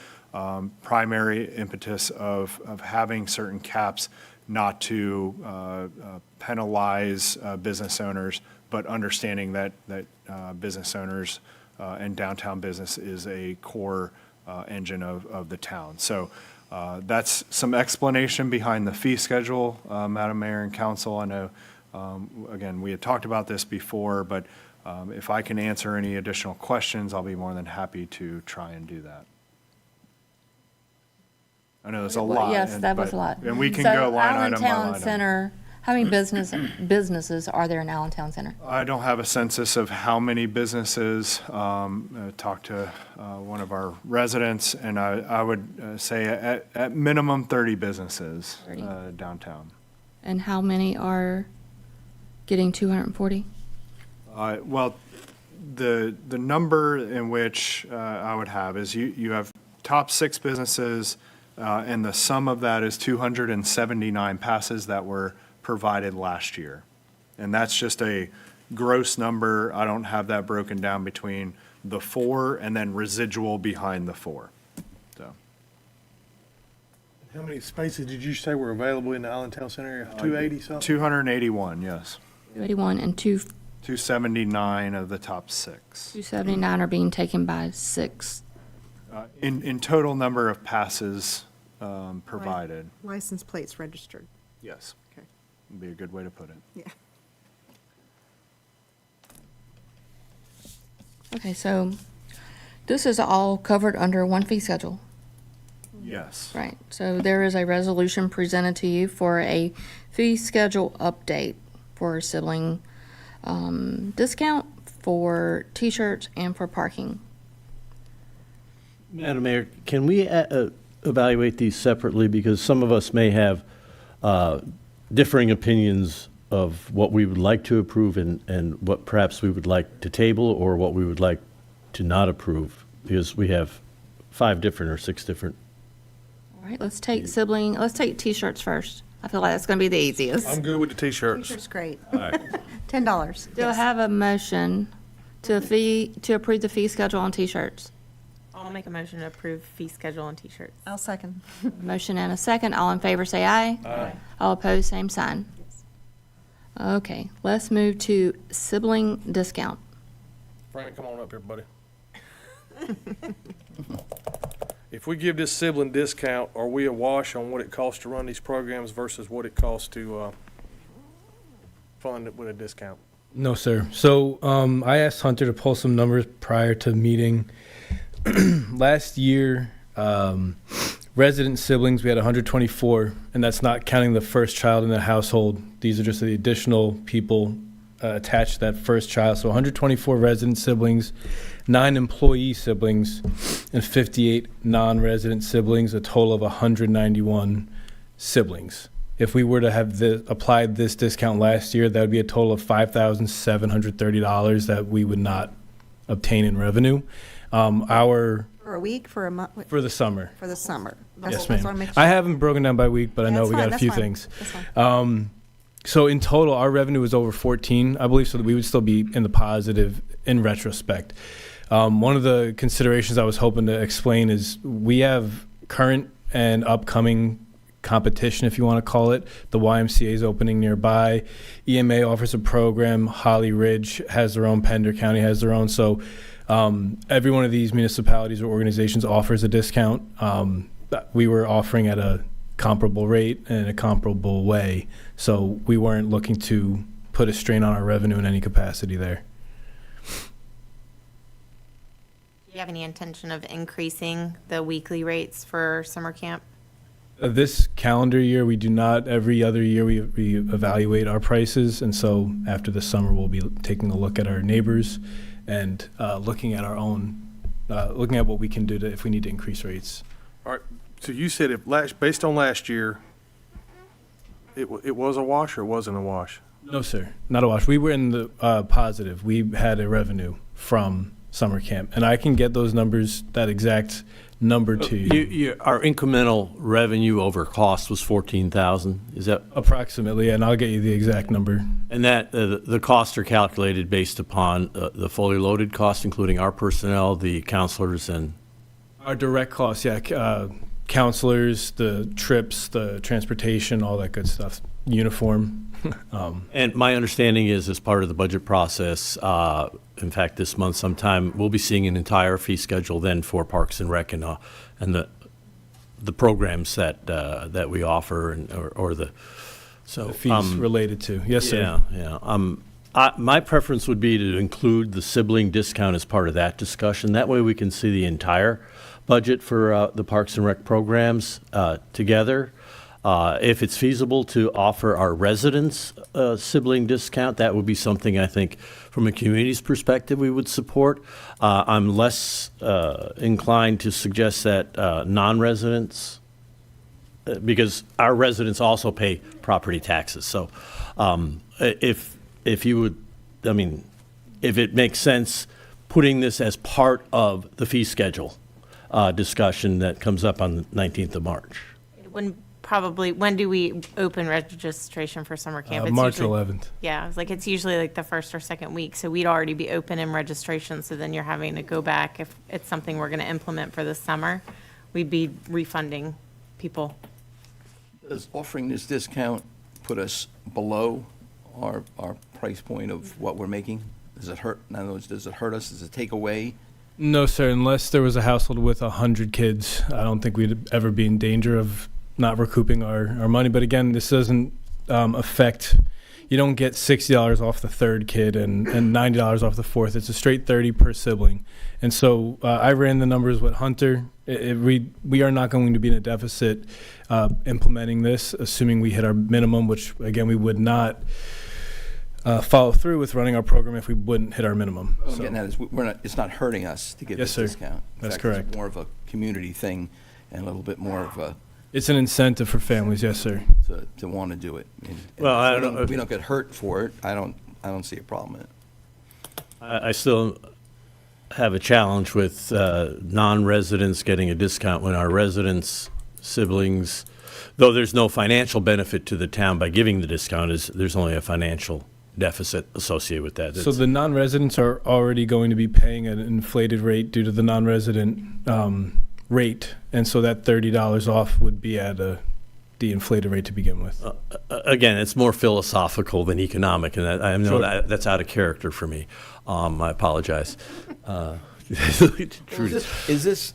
Primary impetus of having certain caps not to penalize business owners, but understanding that business owners and downtown business is a core engine of the town. So that's some explanation behind the fee schedule, Madam Mayor and Council. I know, again, we had talked about this before, but if I can answer any additional questions, I'll be more than happy to try and do that. I know there's a lot. Yes, that was a lot. And we can So go line Allentown item by line item. Center, how many businesses are there in Allentown Center? I don't have a census of how many businesses. I talked to one of our residents, and I would say at minimum 30 businesses 30. Downtown. And how many are getting 240? Well, the number in which I would have is you have top 6 businesses, and the sum of that is 279 passes that were provided last year. And that's just a gross number. I don't have that broken down between the 4 and then residual behind the 4. So How many spaces did you say were available in the Allentown Center area? 280 something? 281, yes. 281 and 279 of the top 6. 279 are being taken by 6. In total number of passes provided. License plates registered. Yes. Okay. Would be a good way to put it. Yeah. Okay, so this is all covered under one fee schedule. Yes. Right, so there is a resolution presented to you for a fee schedule update for sibling discount for T-shirts and for parking. Madam Mayor, can we evaluate these separately? Because some of us may have differing opinions of what we would like to approve and what perhaps we would like to table or what we would like to not approve, because we have 5 different or 6 different. All right, let's take T-shirts first. I feel like that's gonna be the easiest. I'm good with the T-shirts. T-shirt's great. All right. $10. Do I have a motion to approve the fee schedule on T-shirts? I'll make a motion to approve fee schedule on T-shirts. I'll second. Motion and a second. All in favor, say aye. Aye. All opposed, same sign. Okay, let's move to sibling discount. Frank, come on up here, buddy. If we give this sibling discount, are we awash on what it costs to run these programs versus what it costs to fund it with a discount? No, sir. So I asked Hunter to pull some numbers prior to meeting. Last year, resident siblings, we had 124, and that's not counting the first child in the household. These are just the additional people attached to that first child. So 124 resident siblings, 9 employee siblings, and 58 non-resident siblings, a total of 191 siblings. If we were to have applied this discount last year, that would be a total of $5,730 that we would not obtain in revenue. For a week, for a month? For the summer. For the summer. Yes, That's what I ma'am. make I sure. haven't broken down by week, but I know that's we fine, got a few that's fine, things. that's fine. So in total, our revenue was over 14, I believe, so that we would still be in the positive in retrospect. One of the considerations I was hoping to explain is we have current and upcoming competition, if you want to call it. The YMCA is opening nearby. EMA offers a program. Hawley Ridge has their own. Pender County has their own. So every one of these municipalities or organizations offers a discount. We were offering at a comparable rate and in a comparable way. So we weren't looking to put a strain on our revenue in any capacity there. Do you have any intention of increasing the weekly rates for summer camp? This calendar year, we do not. Every other year, we evaluate our prices. And so after the summer, we'll be taking a look at our neighbors and looking at our own, looking at what we can do if we need to increase rates. All right, so you said based on last year, it was a wash or it wasn't a wash? No, sir, not a wash. We were in the positive. We had a revenue from summer camp, and I can get those numbers, that exact number to you. Our incremental revenue over cost was 14,000. Is that approximately? And I'll get you the exact number. And that the costs are calculated based upon the fully loaded costs, including our personnel, the counselors, and our direct costs. Yeah, counselors, the trips, the transportation, all that good stuff. Uniform. And my understanding is, as part of the budget process, in fact, this month sometime, we'll be seeing an entire fee schedule then for Parks and Rec and the programs that we offer or the fees related to. Yes, sir. Yeah. My preference would be to include the sibling discount as part of that discussion. That way we can see the entire budget for the Parks and Rec programs together. If it's feasible to offer our residents a sibling discount, that would be something I think from a community's perspective we would support. I'm less inclined to suggest that non-residents, because our residents also pay property taxes. So if you would, I mean, if it makes sense, putting this as part of the fee schedule discussion that comes up on the 19th of March. When do we open registration for summer camp? It's March usually, 11th. Yeah, it's usually like the first or second week, so we'd already be open in registration, so then you're having to go back. If it's something we're going to implement for this summer, we'd be refunding people. Does offering this discount put us below our price point of what we're making? Does it hurt? In other words, does it hurt us? Does it take away? No, sir. Unless there was a household with 100 kids, I don't think we'd ever be in danger of not recouping our money. But again, this doesn't affect. You don't get $60 off the third kid and $90 off the fourth. It's a straight 30 per sibling. And so I ran the numbers with Hunter. We are not going to be in a deficit implementing this, assuming we hit our minimum, which again we would not follow through with running our program if we wouldn't hit our minimum. What I'm getting at is it's not hurting us to give Yes, this sir. discount. In That's fact, correct. It's more of a community thing and a little bit more of a It's an incentive for families, yes, sir. to want to do it. And Well, I if don't know. we don't get hurt for it. I don't see a problem in it. I still have a challenge with non-residents getting a discount when our residents, siblings, though there's no financial benefit to the town by giving the discount, there's only a financial deficit associated with that. So the non-residents are already going to be paying an inflated rate due to the non-resident rate, and so that $30 off would be at the inflated rate to begin with. Again, it's more philosophical than economic, and I know that's out of character for me. I apologize. Trudy. Is this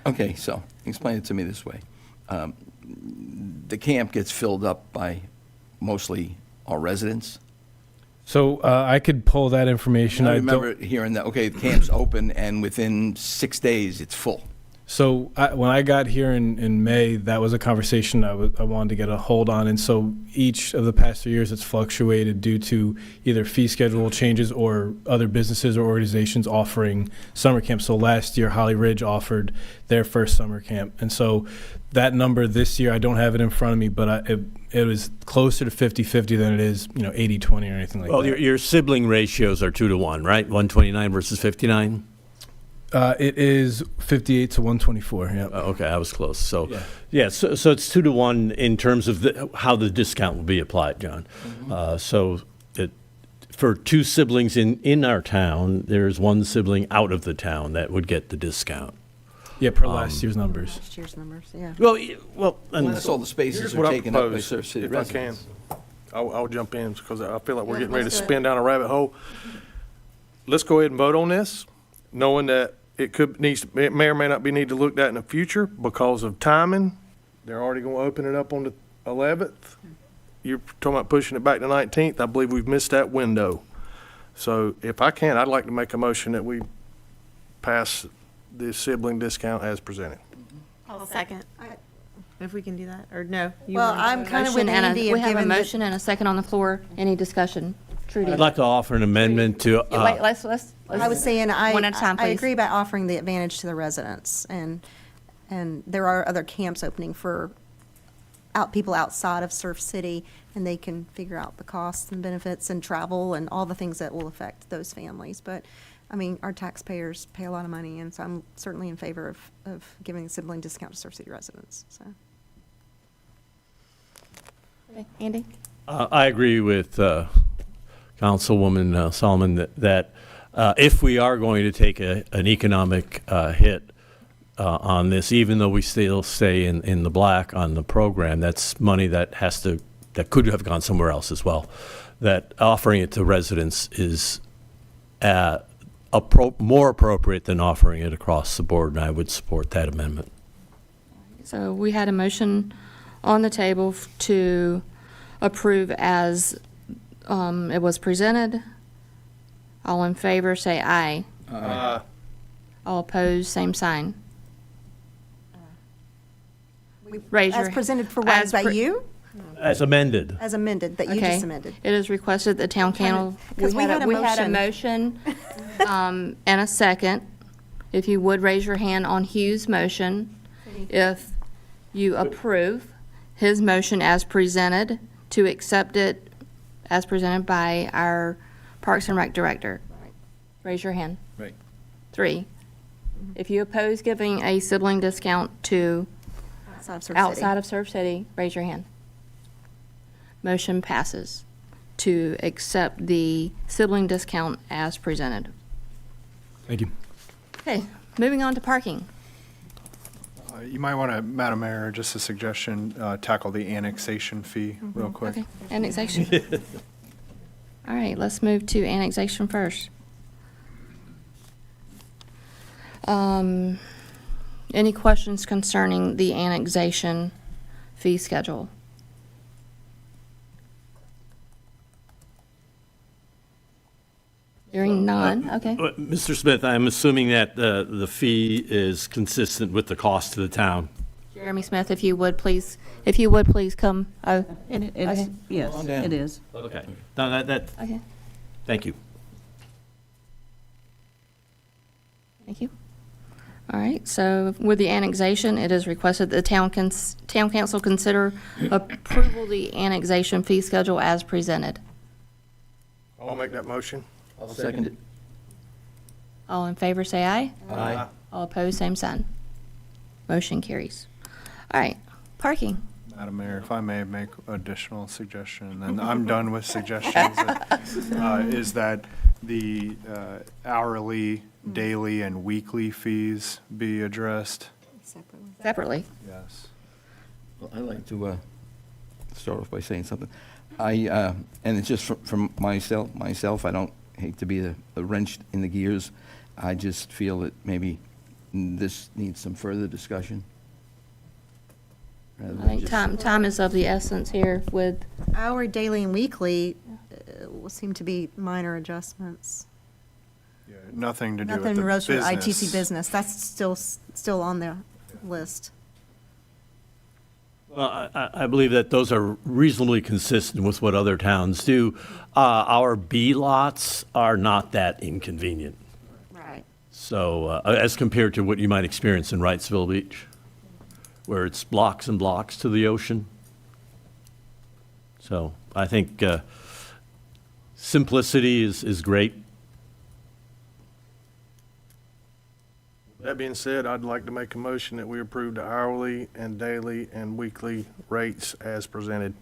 okay? So explain it to me this way: the camp gets filled up by mostly our residents. So I could pull that information. I don't- remember hearing that. Okay, the camp's open, and within 6 days, it's full. So when I got here in May, that was a conversation I wanted to get a hold on. And so each of the past 3 years, it's fluctuated due to either fee schedule changes or other businesses or organizations offering summer camps. So last year, Hawley Ridge offered their first summer camp. And so that number this year, I don't have it in front of me, but it was closer to 50-50 than it is, 80-20 or anything like Well, that. your sibling ratios are 2 to 1, right? 129 versus 59. It is 58 to 124. Yeah. Okay, I was close. So, so it's 2 to 1 in terms of how the discount will be applied, John. So, for 2 siblings in our town, there's 1 sibling out of the town that would get the discount. Yeah, per last year's numbers. Last year's numbers, yeah. Well, and That's all the spaces Here's are what I taken up by propose, Surf City if I can. residents. I'll jump in because I feel like we're Yeah, getting ready to let's do it. spin down a rabbit hole. Let's go ahead and vote on this, knowing that it may or may not be need to look at in the future because of timing. They're already going to open it up on the 11th. You're talking about pushing it back to 19th. I believe we've missed that window. So if I can, I'd like to make a motion that we pass the sibling discount as presented. I'll second. If we can do that, or no? Well, I'm kind of with Motion and Andy we of have a giving the, motion and a second on the floor. Any discussion? Trudy? I'd like to offer an amendment to. Wait, let's I was saying, one at a time, I please. agree by offering the advantage to the residents, and there are other camps opening for people outside of Surf City, and they can figure out the costs and benefits and travel and all the things that will affect those families. But, I mean, our taxpayers pay a lot of money, and so I'm certainly in favor of giving a sibling discount to Surf City residents, so. Okay, Andy? I agree with Councilwoman Solomon that if we are going to take an economic hit on this, even though we still stay in the black on the program, that's money that could have gone somewhere else as well. That offering it to residents is more appropriate than offering it across the board, and I would support that amendment. So we had a motion on the table to approve as it was presented. All in favor, say aye. All opposed, same sign. Raise your As presented for as what, by pre- you? As amended. As amended, that you Okay. just amended. It is requested that town council, 'cause we had a we had a motion. motion and a second. If you would raise your hand on Hugh's motion, if you approve his motion as presented, to accept it as presented by our Parks and Rec director. Raise your hand. Right. 3. If you oppose giving a sibling discount to Outside of Surf City. outside of Surf City, raise your hand. Motion passes to accept the sibling discount as presented. Thank you. Okay, moving on to parking. You might want to, Madam Mayor, just a suggestion, tackle the annexation fee real quick. Okay, annexation. All right, let's move to annexation first. Any questions concerning the annexation fee schedule? Hearing none, okay. Mr. Smith, I'm assuming that the fee is consistent with the cost to the town. Jeremy Smith, if you would please come. Oh, okay. Yes, it is. Okay. No, that, Okay, thank you. thank you. All right, so with the annexation, it is requested that the town council consider approval of the annexation fee schedule as presented. I'll make that motion. I'll second it. All in favor, say aye. Aye. All opposed, same sign. Motion carries. All right, parking. Madam Mayor, if I may make additional suggestion, and I'm done with suggestions, is that the hourly, daily, and weekly fees be addressed? Separately. Yes. Well, I'd like to start off by saying something. And it's just from myself, I don't hate to be a wrench in the gears. I just feel that maybe this needs some further discussion. rather I than think just- time is of the essence here with, Hourly, daily, and weekly will seem to be minor adjustments. Yeah, nothing to do with Nothing the related to business. ITC business. That's still on the list. Well, I believe that those are reasonably consistent with what other towns do. Our B lots are not that inconvenient. Right. So, as compared to what you might experience in Wrightsville Beach, where it's blocks and blocks to the ocean. So, I think simplicity is great. That being said, I'd like to make a motion that we approve the hourly and daily and weekly rates as presented.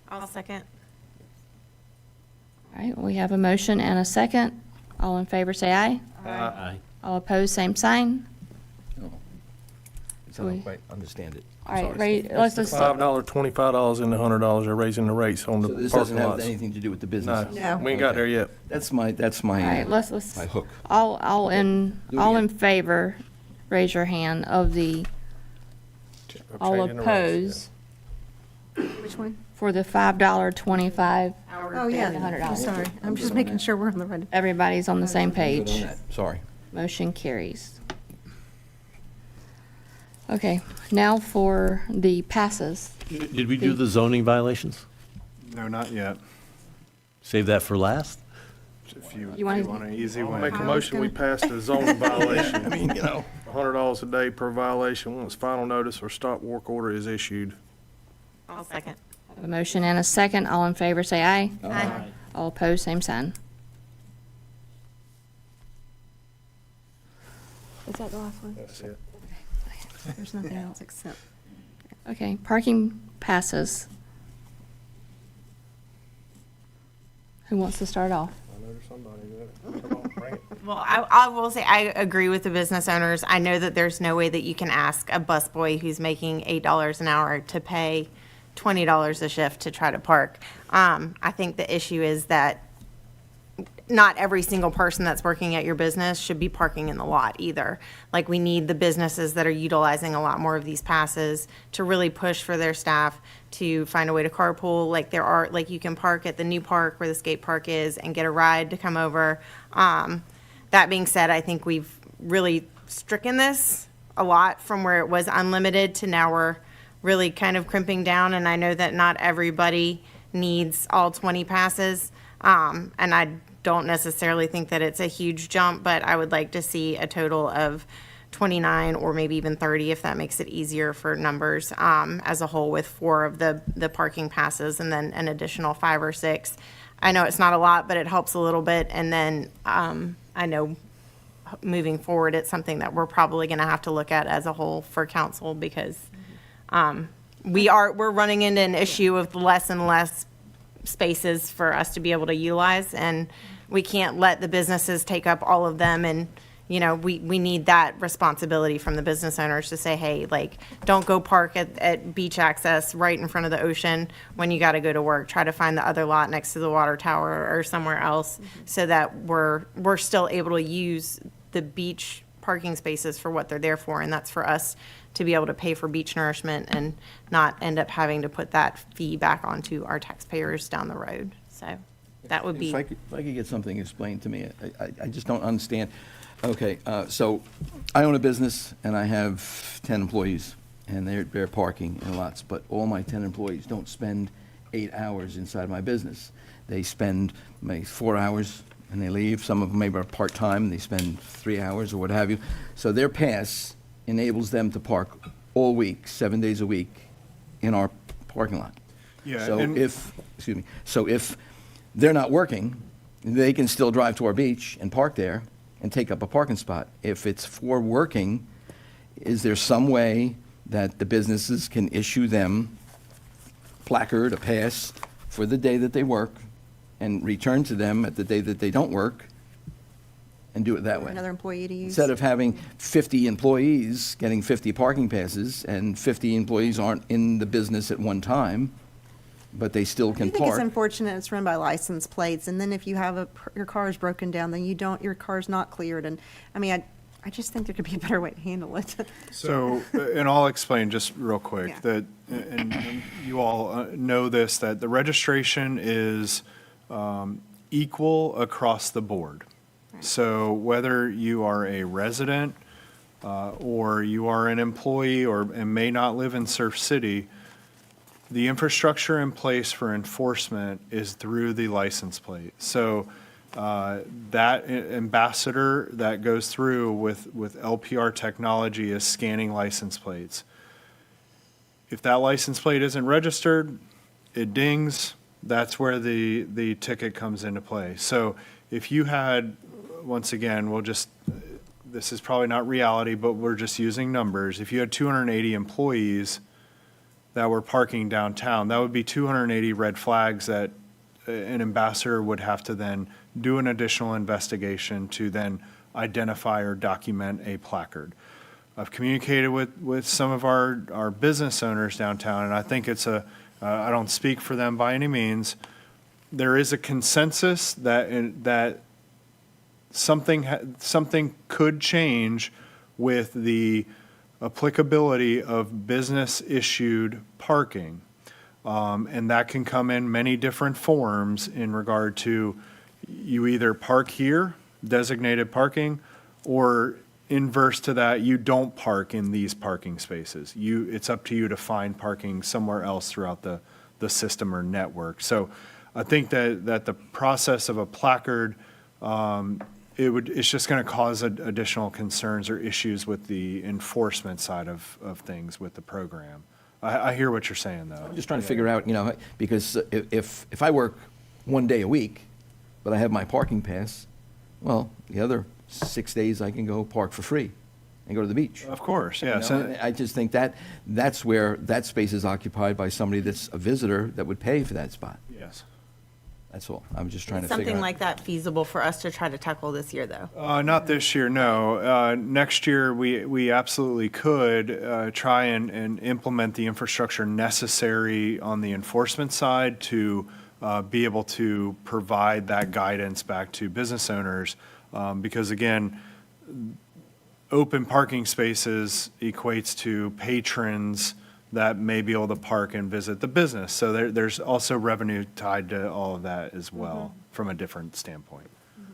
I'll second. all right, we have a motion and a second. All in favor, say aye. Aye. All opposed, same sign. I don't quite understand it. All right, Sorry. let's just, $5, $25, and the $100 are raising the rates on So the this doesn't parking have lots. anything to do with the business? No, we ain't got there yet. That's my, all right, let's, my hook. all in Do it again. favor, raise your hand of the, all Changing the rates, oppose Which one? for the $5.25. Oh, yeah, I'm sorry. I'm just making sure we're on the right. Everybody's on the same Good on page. that. Sorry. Motion carries. Okay, now for the passes. Did we do the zoning violations? No, not yet. Save that for last? If you You wanna- want an easy I'll one. make a motion, we pass the zoning violation. I mean, you know. $100 a day per violation once final notice or stop work order is issued. I'll second. A motion and a second. All in favor, say aye. Aye. All opposed, same sign. Is that the last one? That's it. There's nothing else except. Okay, parking passes. Who wants to start off? I know there's somebody that, come on, bring it. Well, I will say, I agree with the business owners. I know that there's no way that you can ask a busboy who's making $8 an hour to pay $20 a shift to try to park. I think the issue is that not every single person that's working at your business should be parking in the lot either. Like, we need the businesses that are utilizing a lot more of these passes to really push for their staff to find a way to carpool. Like, there are, like, you can park at the new park where the skate park is and get a ride to come over. That being said, I think we've really stricken this a lot from where it was unlimited to now we're really kind of crimping down. And I know that not everybody needs all 20 passes. And I don't necessarily think that it's a huge jump, but I would like to see a total of 29 or maybe even 30 if that makes it easier for numbers as a whole, with 4 of the parking passes and then an additional 5 or 6. I know it's not a lot, but it helps a little bit. And then I know moving forward, it's something that we're probably going to have to look at as a whole for council, because we're running into an issue of less and less spaces for us to be able to utilize, and we can't let the businesses take up all of them and you know, we need that responsibility from the business owners to say, hey, like, don't go park at beach access right in front of the ocean when you got to go to work. Try to find the other lot next to the water tower or somewhere else so that we're still able to use the beach parking spaces for what they're there for. And that's for us to be able to pay for beach nourishment and not end up having to put that fee back onto our taxpayers down the road. So that would be. If I could get something explained to me, I just don't understand. Okay, so I own a business and I have 10 employees and they're parking in lots, but all my 10 employees don't spend 8 hours inside my business. They spend maybe 4 hours and they leave. Some of them maybe are part-time, they spend 3 hours or what have you. So their pass enables them to park all week, 7 days a week in our parking lot. Yeah, So and- if they're not working, they can still drive to our beach and park there and take up a parking spot. If it's for working, is there some way that the businesses can issue them placard, a pass, for the day that they work and return to them at the day that they don't work and do it that way? Another employee to use. Instead of having 50 employees getting 50 parking passes and 50 employees aren't in the business at one time, but they still I can think it's park. unfortunate it's run by license plates, and then if you have your car is broken down, then your car's not cleared, and, I mean, I just think there could be a better way to handle it. So, and I'll explain just real quick Yeah. that, and you all know this, that the registration is equal across the board. So whether you are a resident or you are an employee and may not live in Surf City, the infrastructure in place for enforcement is through the license plate. So that ambassador that goes through with LPR technology is scanning license plates. If that license plate isn't registered, it dings. That's where the ticket comes into play. So if you had, once again, this is probably not reality, but we're just using numbers. If you had 280 employees that were parking downtown, that would be 280 red flags that an ambassador would have to then do an additional investigation to then identify or document a placard. I've communicated with some of our business owners downtown, and I think I don't speak for them by any means. There is a consensus that something could change with the applicability of business-issued parking. And that can come in many different forms in regard to you either park here, designated parking, or inverse to that, you don't park in these parking spaces. It's up to you to find parking somewhere else throughout the system or network. So I think that the process of a placard, it's just going to cause additional concerns or issues with the enforcement side of things with the program. I hear what you're saying, though. I'm just trying to figure out, because if I work 1 day a week, but I have my parking pass, well, the other 6 days I can go park for free and go to the beach. Of course, yes. I just think that's where that space is occupied by somebody that's a visitor that would pay for that spot. Yes. That's all. I'm just trying to figure out. Something like that feasible for us to try to tackle this year, though? Not this year, no. Next year, we absolutely could try and implement the infrastructure necessary on the enforcement side to be able to provide that guidance back to business owners. Because again, open parking spaces equates to patrons that may be able to park and visit the business. So there's also revenue tied to all of that as well, from a different standpoint.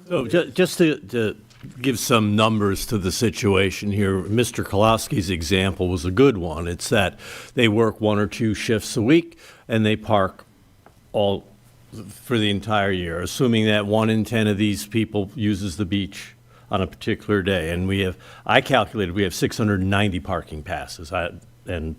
So just to give some numbers to the situation here, Mr. Koloski's example was a good one. It's that they work 1 or 2 shifts a week and they park all for the entire year, assuming that 1 in 10 of these people uses the beach on a particular day. And I calculated we have 690 parking passes. And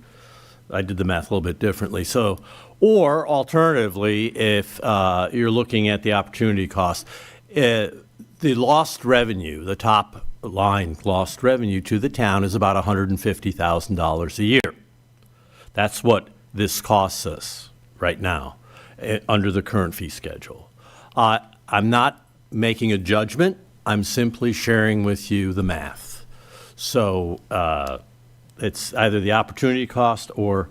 I did the math a little bit differently. So, or alternatively, if you're looking at the opportunity cost, the lost revenue, the top line lost revenue to the town is about $150,000 a year. That's what this costs us right now under the current fee schedule. I'm not making a judgment I'm simply sharing with you the math. So it's either the opportunity cost or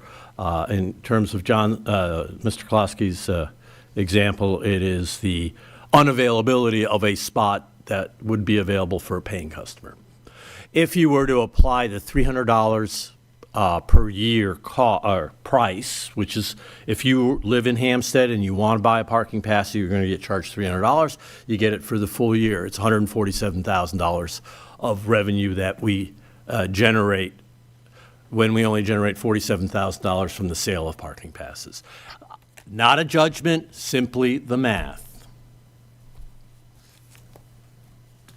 in terms of Mr. Koloski's example, it is the unavailability of a spot that would be available for a paying customer. If you were to apply the $300 per year price, which is if you live in Hampstead and you want to buy a parking pass, you're going to get charged $300. You get it for the full year. It's $147,000 of revenue that we generate when we only generate $47,000 from the sale of parking passes. Not a judgment, simply the math.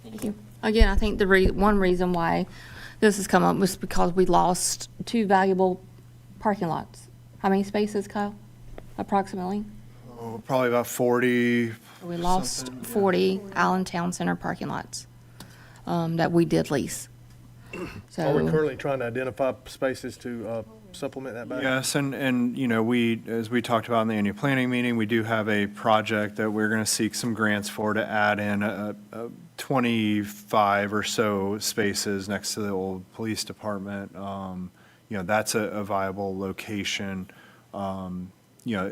Thank you. Again, I think one reason why this has come up was because we lost 2 valuable parking lots. How many spaces, Kyle, approximately? Oh, probably about 40. We lost 40 Allen Town Center parking lots that we did lease. So, Are we currently trying to identify spaces to supplement that back? Yes, and you know, as we talked about in the annual planning meeting, we do have a project that we're going to seek some grants for to add in a 25 or so spaces next to the old police department. You know, that's a viable location. You know,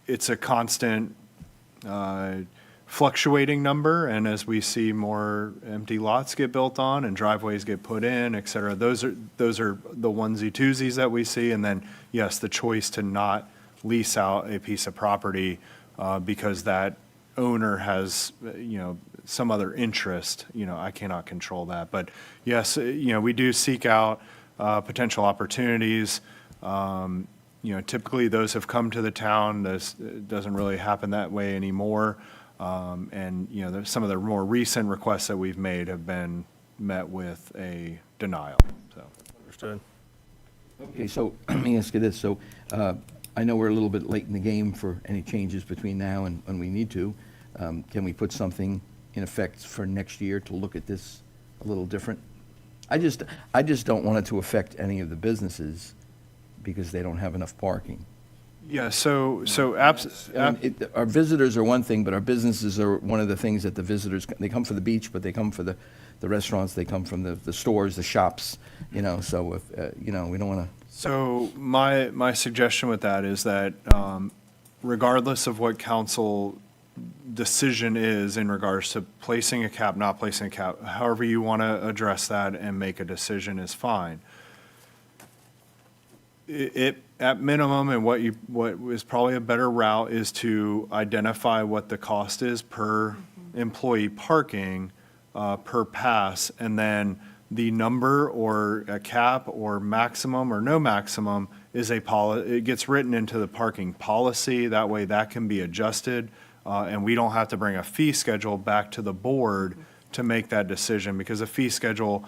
it's a constant fluctuating number, and as we see more empty lots get built on and driveways get put in, et cetera, those are the onesie twosies that we see. And then, yes, the choice to not lease out a piece of property because that owner has, you know, some other interest. You know, I cannot control that. But yes, you know, we do seek out potential opportunities. You know, typically those have come to the town. This doesn't really happen that way anymore. And, you know, some of the more recent requests that we've made have been met with a denial. So, Understood. Okay, so let me ask you this. So I know we're a little bit late in the game for any changes between now and when we need to. Can we put something in effect for next year to look at this a little different? I just don't want it to affect any of the businesses because they don't have enough parking. yeah, so Our visitors are one thing, but our businesses are one of the things that the visitors, they come for the beach, but they come for the restaurants, they come from the stores, the shops, you know, so if, you know, we don't want to. So my suggestion with that is that regardless of what council decision is in regards to placing a cap, not placing a cap, however you want to address that and make a decision is fine. It at minimum, and what is probably a better route is to identify what the cost is per employee parking per pass, and then the number or a cap or maximum or no maximum is it gets written into the parking policy. That way that can be adjusted, and we don't have to bring a fee schedule back to the board to make that decision, because a fee schedule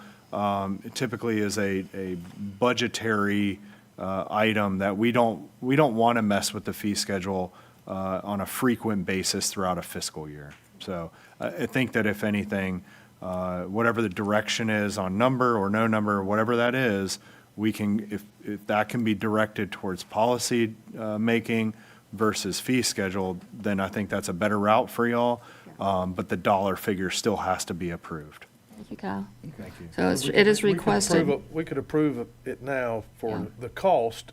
typically is a budgetary item that we don't want to mess with the fee schedule on a frequent basis throughout a fiscal year. So I think that if anything, whatever the direction is on number or no number, whatever that is, we can, if that can be directed towards policy making versus fee schedule, then I think that's a better route for y'all. But the dollar figure still has to be approved. Thank you, Kyle. Thank you. So it is requested. We could approve it now for the cost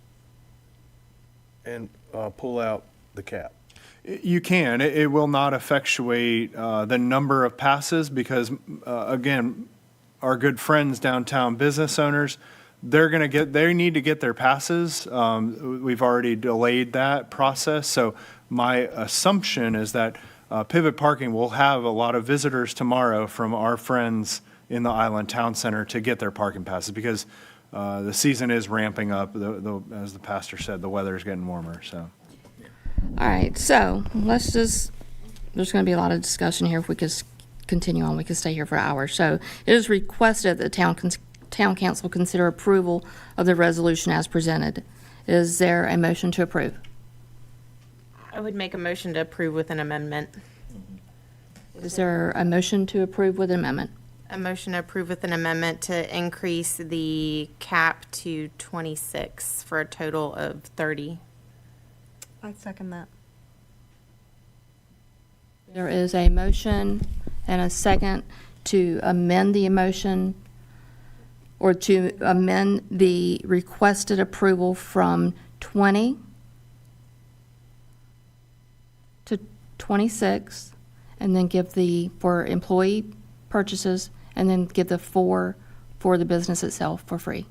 and pull out the cap. You can. It will not effectuate the number of passes because, again, our good friends downtown business owners, they need to get their passes. We've already delayed that process. So my assumption is that Pivot Parking will have a lot of visitors tomorrow from our friends in the Island Town Center to get their parking passes because the season is ramping up. As the pastor said, the weather is getting warmer. So. All right, so there's going to be a lot of discussion here. If we could continue on, we could stay here for hours. So it is requested that the town council consider approval of the resolution as presented. Is there a motion to approve? I would make a motion to approve with an amendment. Is there a motion to approve with an amendment? A motion to approve with an amendment to increase the cap to 26 for a total of 30. I'd second that. There is a motion and a second to amend the motion or to amend the requested approval from 20 to 26, and then give for employee purchases, and then give the 4 for the business itself for free,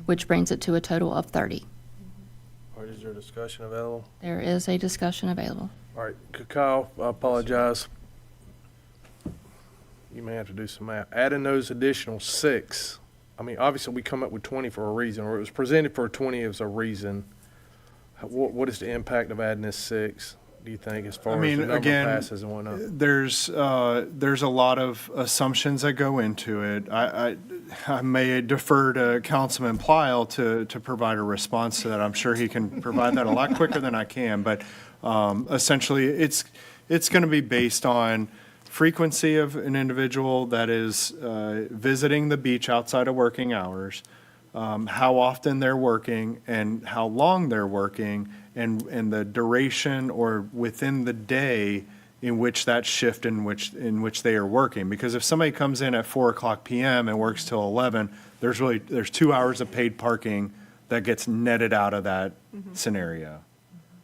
which brings it to a total of 30. All right, is there a discussion available? There is a discussion available. All right, Kyle, I apologize. You may have to do some math. Adding those additional 6, I mean, obviously, we come up with 20 for a reason, or it was presented for 20 as a reason. What is the impact of adding this 6, do you think, as far as the number of passes and whatnot? There's a lot of assumptions that go into it. I may defer to Councilman Pleil to provide a response to that. I'm sure he can provide that a lot quicker than I can, but essentially, it's going to be based on frequency of an individual that is visiting the beach outside of working hours, how often they're working and how long they're working, and the duration or within the day in which that shift in which they are working. Because if somebody comes in at 4:00 p.m. and works till 11, there's 2 hours of paid parking that gets netted out of that scenario.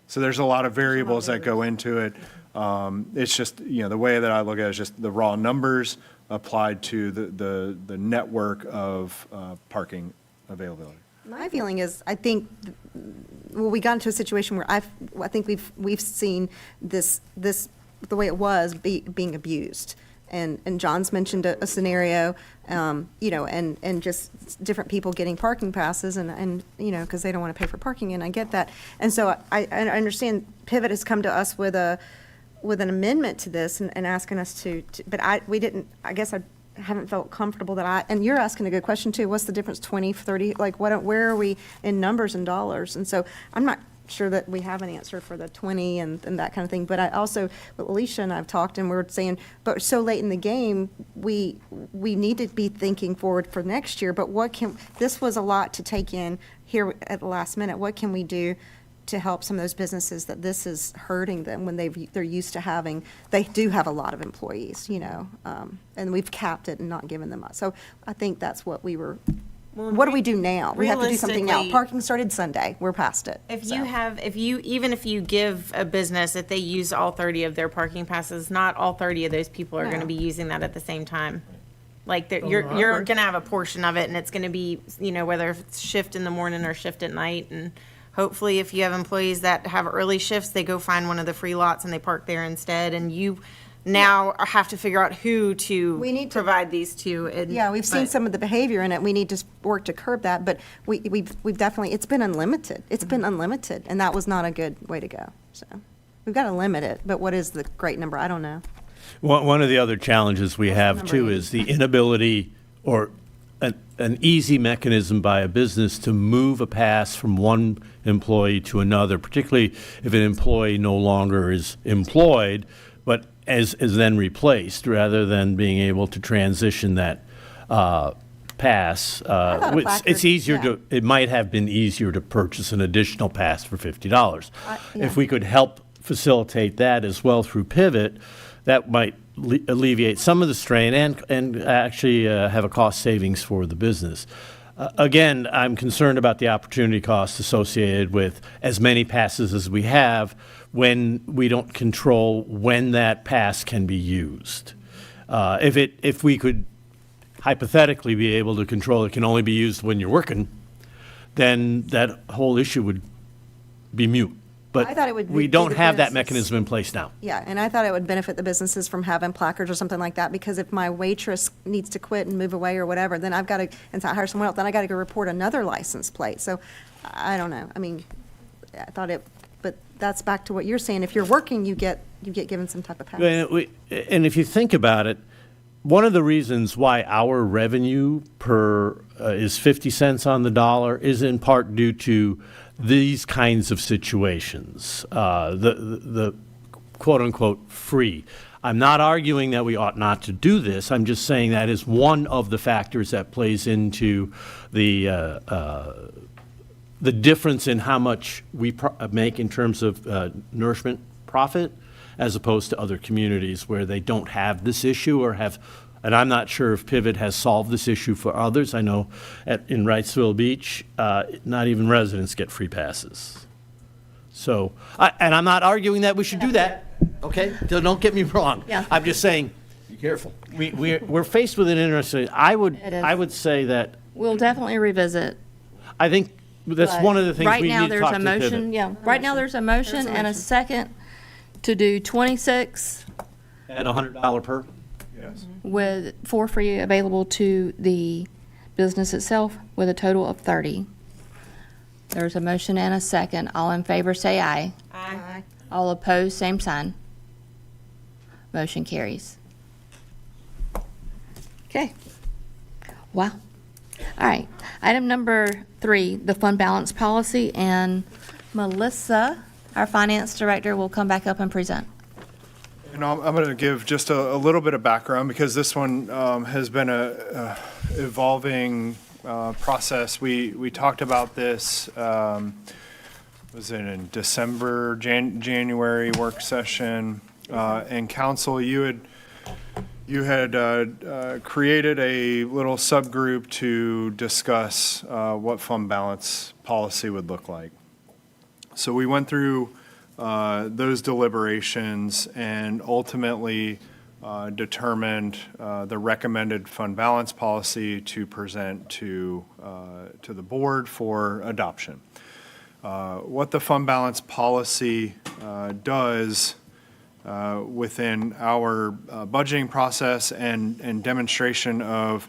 So there's a lot of variables that go into it. It's just, the way that I look at it is just the raw numbers applied to the network of parking availability. My feeling is, I think, we got into a situation where I think we've seen this the way it was being abused. And John's mentioned a scenario, and just different people getting parking passes and because they don't want to pay for parking, and I get that. And so I understand Pivot has come to us with an amendment to this and asking us but I guess I haven't felt comfortable and you're asking a good question too. What's the difference, 20, 30, where are we in numbers and dollars? And so I'm not sure that we have an answer for the 20 and that kind of thing. But I also, with Alicia and I've talked, and we're saying, but so late in the game, we need to be thinking forward for next year. But this was a lot to take in here at the last minute. What can we do to help some of those businesses that this is hurting them when they're used to they do have a lot of employees, and we've capped it and not given them up. So I think that's what what do we do now? We have to do something now. Parking started Sunday. We're past it. Even if you give a business, if they use all 30 of their parking passes, not all 30 of those people are going to be using that at the same time. You're going to have a portion of it, and it's going to be, whether it's shift in the morning or shift at night. And hopefully, if you have employees that have early shifts, they go find one of the free lots and they park there instead. And you now have to figure out who to provide these to. We've seen some of the behavior in it. We need to work to curb that, but we've definitely, it's been unlimited. It's been unlimited, and that was not a good way to go. So we've got to limit it, but what is the great number? I don't know. One of the other challenges we have too is the inability or an easy mechanism by a business to move a pass from one employee to another, particularly if an employee no longer is employed, but is then replaced, rather than being able to transition that pass. It's easier it might have been easier to purchase an additional pass for $50. If we could help facilitate that as well through Pivot, that might alleviate some of the strain and actually have a cost savings for the business. Again, I'm concerned about the opportunity costs associated with as many passes as we have when we don't control when that pass can be used. If we could hypothetically be able to control it can only be used when you're working, then that whole issue would be moot. But I thought it would we don't have that mechanism in place now. Yeah, and I thought it would benefit the businesses from having placards or something like that, because if my waitress needs to quit and move away or whatever, then I've got to, and hire someone else, then I got to go report another license plate. So I don't know. I mean, I thought but that's back to what you're saying. If you're working, you get given some type of pass. And if you think about it, one of the reasons why our revenue is 50 cents on the dollar is in part due to these kinds of situations, the quote-unquote free. I'm not arguing that we ought not to do this. I'm just saying that is one of the factors that plays into the difference in how much we make in terms of nourishment profit as opposed to other communities where they don't have this issue or have, and I'm not sure if Pivot has solved this issue for others. I know in Wrightsville Beach, not even residents get free passes. So, and I'm not arguing that we should do that, okay? So don't get me wrong. Yeah. I'm just saying, Be careful. we're faced with an interesting, I would say that, We'll definitely revisit. I think that's but one of the things right we now need to there's talk a to motion. Pivot. Yeah, right now there's a motion and a second to do 26 At $100 per? Yes. with 4 free available to the business itself with a total of 30. There's a motion and a second. All in favor say aye. Aye. All opposed, same sign. Motion carries. Okay. Wow. All right. Item number 3, the fund balance policy, and Melissa, our finance director, will come back up and present. And I'm going to give just a little bit of background because this one has been a evolving process. We talked about this, was it in December, January work session, and council, you had created a little subgroup to discuss what fund balance policy would look like. So we went through those deliberations and ultimately determined the recommended fund balance policy to present to the board for adoption. What the fund balance policy does within our budgeting process and demonstration of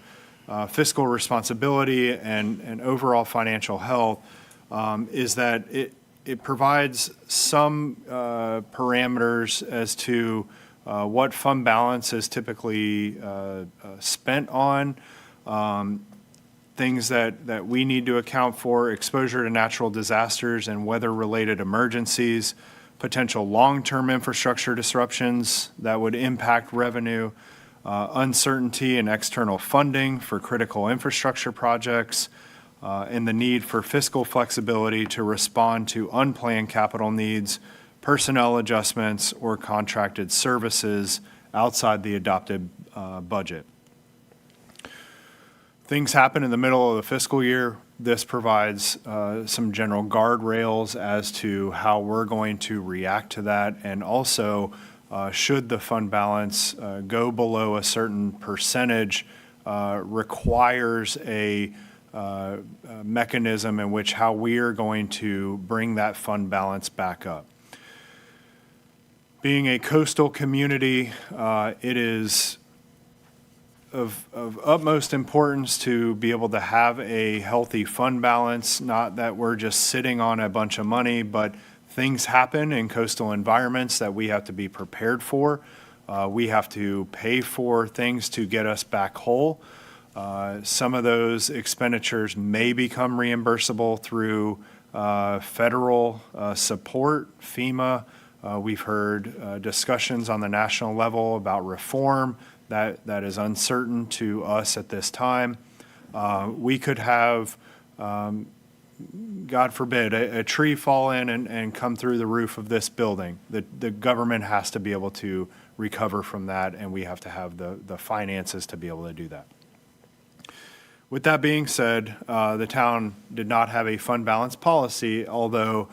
fiscal responsibility and overall financial health is that it provides some parameters as to what fund balance is typically spent on, things that we need to account for, exposure to natural disasters and weather-related emergencies, potential long-term infrastructure disruptions that would impact revenue, uncertainty in external funding for critical infrastructure projects, and the need for fiscal flexibility to respond to unplanned capital needs, personnel adjustments, or contracted services outside the adopted budget. Things happen in the middle of the fiscal year. This provides some general guardrails as to how we're going to react to that, and also should the fund balance go below a certain percentage, requires a mechanism in which how we are going to bring that fund balance back up. Being a coastal community, it is of utmost importance to be able to have a healthy fund balance, not that we're just sitting on a bunch of money, but things happen in coastal environments that we have to be prepared for. We have to pay for things to get us back whole. Some of those expenditures may become reimbursable through federal support, FEMA. We've heard discussions on the national level about reform. That is uncertain to us at this time. We could have, God forbid, a tree fall in and come through the roof of this building. The government has to be able to recover from that, and we have to have the finances to be able to do that. With that being said, the town did not have a fund balance policy, although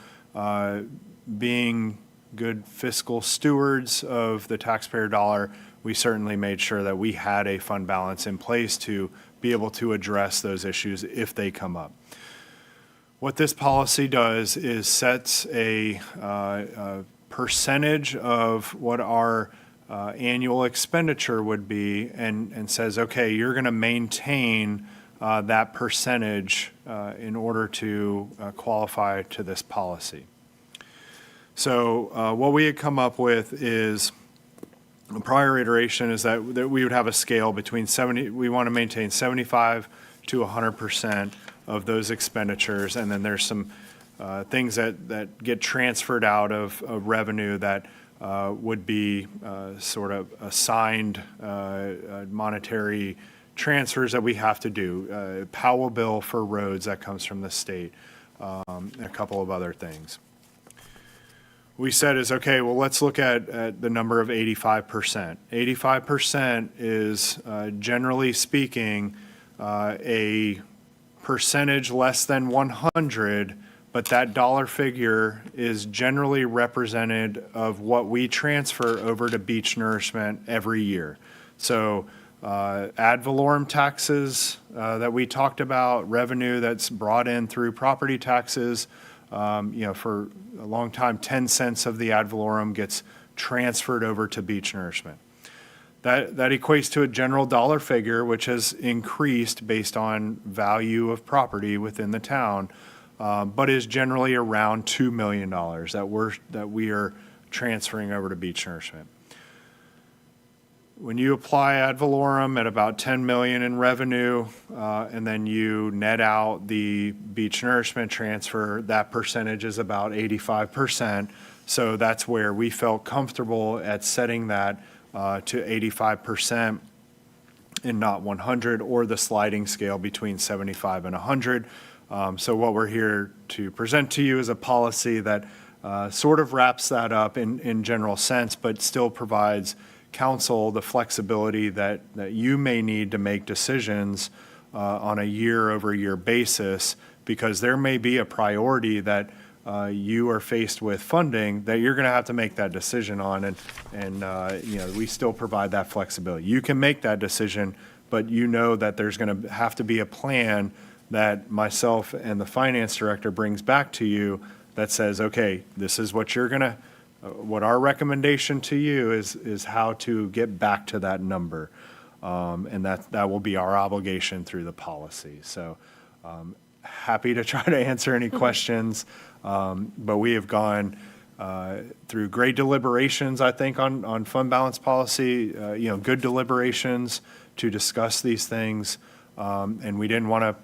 being good fiscal stewards of the taxpayer dollar, we certainly made sure that we had a fund balance in place to be able to address those issues if they come up. What this policy does is sets a percentage of what our annual expenditure would be and says, okay, you're going to maintain that percentage in order to qualify to this policy. So what we had come up with is, a prior iteration is that we would have a scale between we want to maintain 75 to 100% of those expenditures, and then there's some things that get transferred out of revenue that would be sort of assigned monetary transfers that we have to do. Powell bill for roads that comes from the state, and a couple of other things. we said is, okay, well, let's look at the number of 85%. 85% is, generally speaking, a percentage less than 100, but that dollar figure is generally represented of what we transfer over to beach nourishment every year. So ad valorem taxes that we talked about, revenue that's brought in through property taxes, for a long time, 10 cents of the ad valorem gets transferred over to beach nourishment. That equates to a general dollar figure, which has increased based on value of property within the town, but is generally around $2 million that we are transferring over to beach nourishment. When you apply ad valorem at about 10 million in revenue, and then you net out the beach nourishment transfer, that percentage is about 85%. So that's where we felt comfortable at setting that to 85% and not 100, or the sliding scale between 75 and 100. So what we're here to present to you is a policy that sort of wraps that up in general sense, but still provides council the flexibility that you may need to make decisions on a year-over-year basis, because there may be a priority that you are faced with funding that you're going to have to make that decision on, and we still provide that flexibility. You can make that decision, but you know that there's going to have to be a plan that myself and the finance director brings back to you that says, okay, this is what you're going to what our recommendation to you is how to get back to that number. And that will be our obligation through the policy. So happy to try to answer any questions. But we have gone through great deliberations, I think, on fund balance policy, good deliberations to discuss these things. And we didn't want to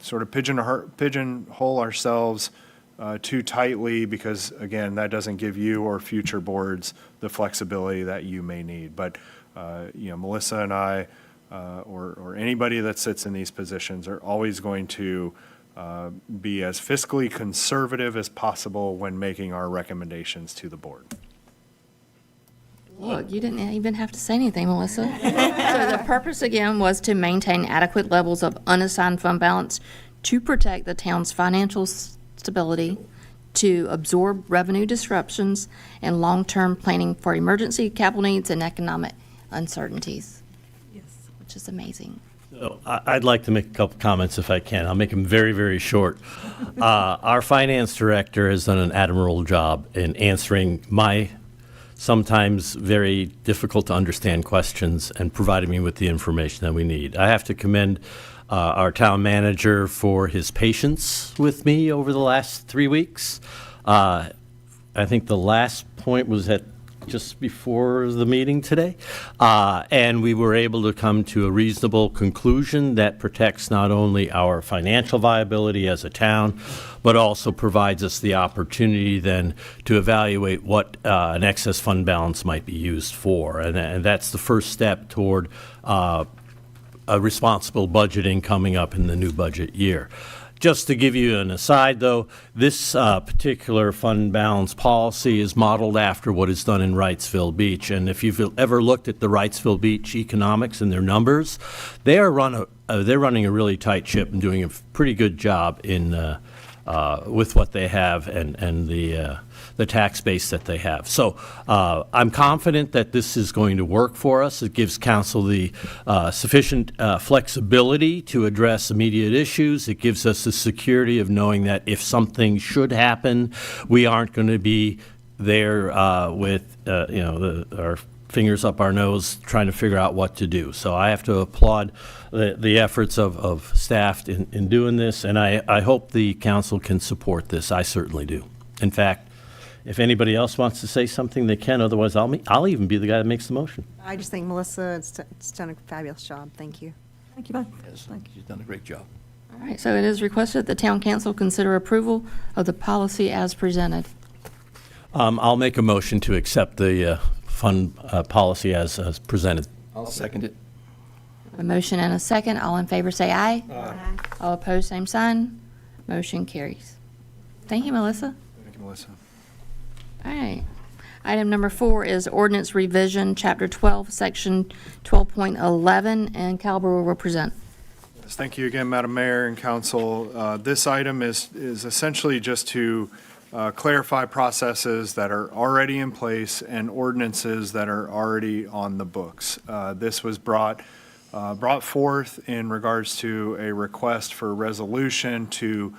sort of pigeonhole ourselves too tightly, because again, that doesn't give you or future boards the flexibility that you may need. But Melissa and I, or anybody that sits in these positions, are always going to be as fiscally conservative as possible when making our recommendations to the board. Look, you didn't even have to say anything, Melissa. So the purpose again was to maintain adequate levels of unassigned fund balance to protect the town's financial stability, to absorb revenue disruptions, and long-term planning for emergency capital needs and economic uncertainties. Yes. Which is amazing. So I'd like to make a couple comments if I can. I'll make them very, very short. Our finance director has done an admirable job in answering my sometimes very difficult to understand questions and providing me with the information that we need. I have to commend our town manager for his patience with me over the last 3 weeks. I think the last point was at just before the meeting today, and we were able to come to a reasonable conclusion that protects not only our financial viability as a town, but also provides us the opportunity then to evaluate what an excess fund balance might be used for, and that's the first step toward a responsible budgeting coming up in the new budget year. Just to give you an aside, though, this particular fund balance policy is modeled after what is done in Wrightsville Beach. And if you've ever looked at the Wrightsville Beach economics and their numbers, they're running a really tight ship and doing a pretty good job in with what they have and the tax base that they have. So I'm confident that this is going to work for us. It gives council the sufficient flexibility to address immediate issues. It gives us the security of knowing that if something should happen, we aren't going to be there with our fingers up our nose trying to figure out what to do. So I have to applaud the efforts of staff in doing this, and I hope the council can support this. I certainly do. In fact, if anybody else wants to say something, they can. Otherwise, I'll even be the guy that makes the motion. I just think Melissa, it's done a fabulous job. Thank you. Thank you, bud. Yes, she's done a great job. All right, so it is requested that the town council consider approval of the policy as presented. I'll make a motion to accept the fund policy as presented. I'll second it. A motion and a second. All in favor say aye. Aye. All opposed, same sign. Motion carries. Thank you, Melissa. Thank you, Melissa. All right. Item number 4 is ordinance revision, Chapter 12, Section 12.11, and Cal Brewer will present. Yes, thank you again, Madam Mayor and Council. This item is essentially just to clarify processes that are already in place and ordinances that are already on the books. This was brought forth in regards to a request for resolution to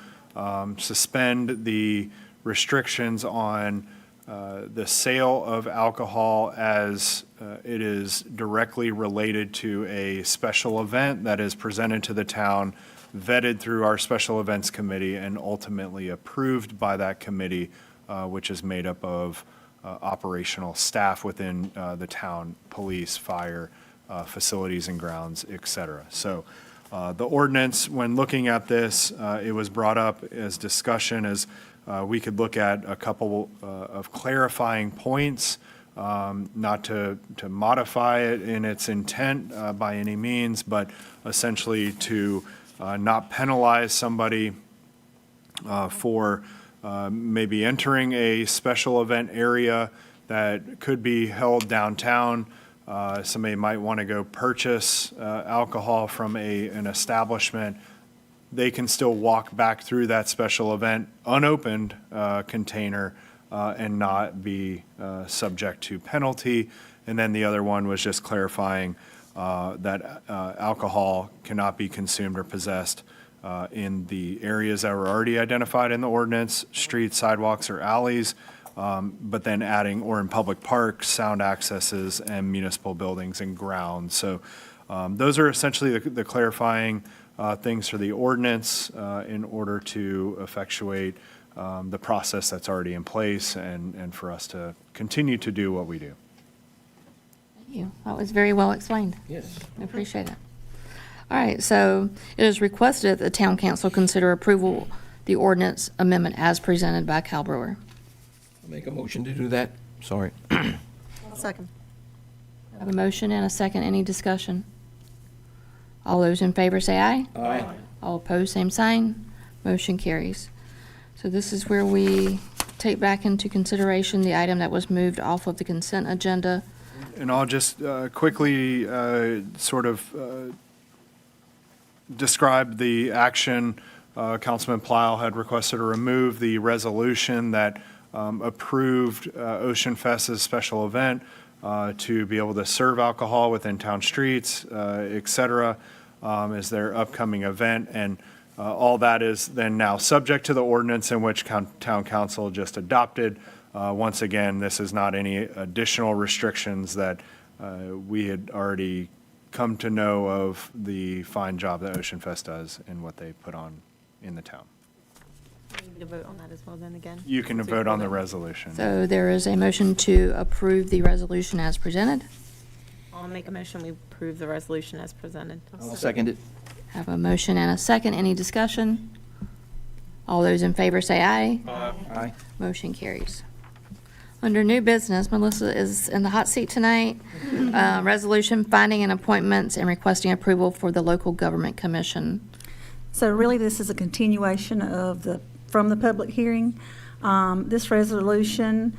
suspend the restrictions on the sale of alcohol as it is directly related to a special event that is presented to the town, vetted through our special events committee, and ultimately approved by that committee, which is made up of operational staff within the town, police, fire, facilities and grounds, et cetera. So the ordinance, when looking at this, it was brought up as discussion as we could look at a couple of clarifying points, not to modify it in its intent by any means, but essentially to not penalize somebody for maybe entering a special event area that could be held downtown. Somebody might want to go purchase alcohol from an establishment. They can still walk back through that special event unopened container and not be subject to penalty. And then the other one was just clarifying that alcohol cannot be consumed or possessed in the areas that were already identified in the ordinance, streets, sidewalks, or alleys, but then adding, or in public parks, sound accesses, and municipal buildings and grounds. So those are essentially the clarifying things for the ordinance in order to effectuate the process that's already in place and for us to continue to do what we do. Thank you. That was very well explained. Yes. I appreciate it. All right, so it is requested that the town council consider approval the ordinance amendment as presented by Cal Brewer. I'll make a motion to do that. Sorry. Second. I have a motion and a second. Any discussion? All those in favor say aye. Aye. All opposed, same sign. Motion carries. So this is where we take back into consideration the item that was moved off of the consent agenda. And I'll just quickly sort of describe the action. Councilman Pleil had requested to remove the resolution that approved Ocean Fest's special event to be able to serve alcohol within town streets, et cetera, as their upcoming event. And all that is then now subject to the ordinance in which town council just adopted. Once again, this is not any additional restrictions that we had already come to know of the fine job that Ocean Fest does and what they put on in the town. We need to vote on that as well then again. You can vote on the resolution. So there is a motion to approve the resolution as presented. I'll make a motion, we approve the resolution as presented. I'll second it. Have a motion and a second. Any discussion? All those in favor say aye. Aye. Motion carries. Under new business, Melissa is in the hot seat tonight. Resolution finding and appointments and requesting approval for the local government commission. So really, this is a continuation of from the public hearing. This resolution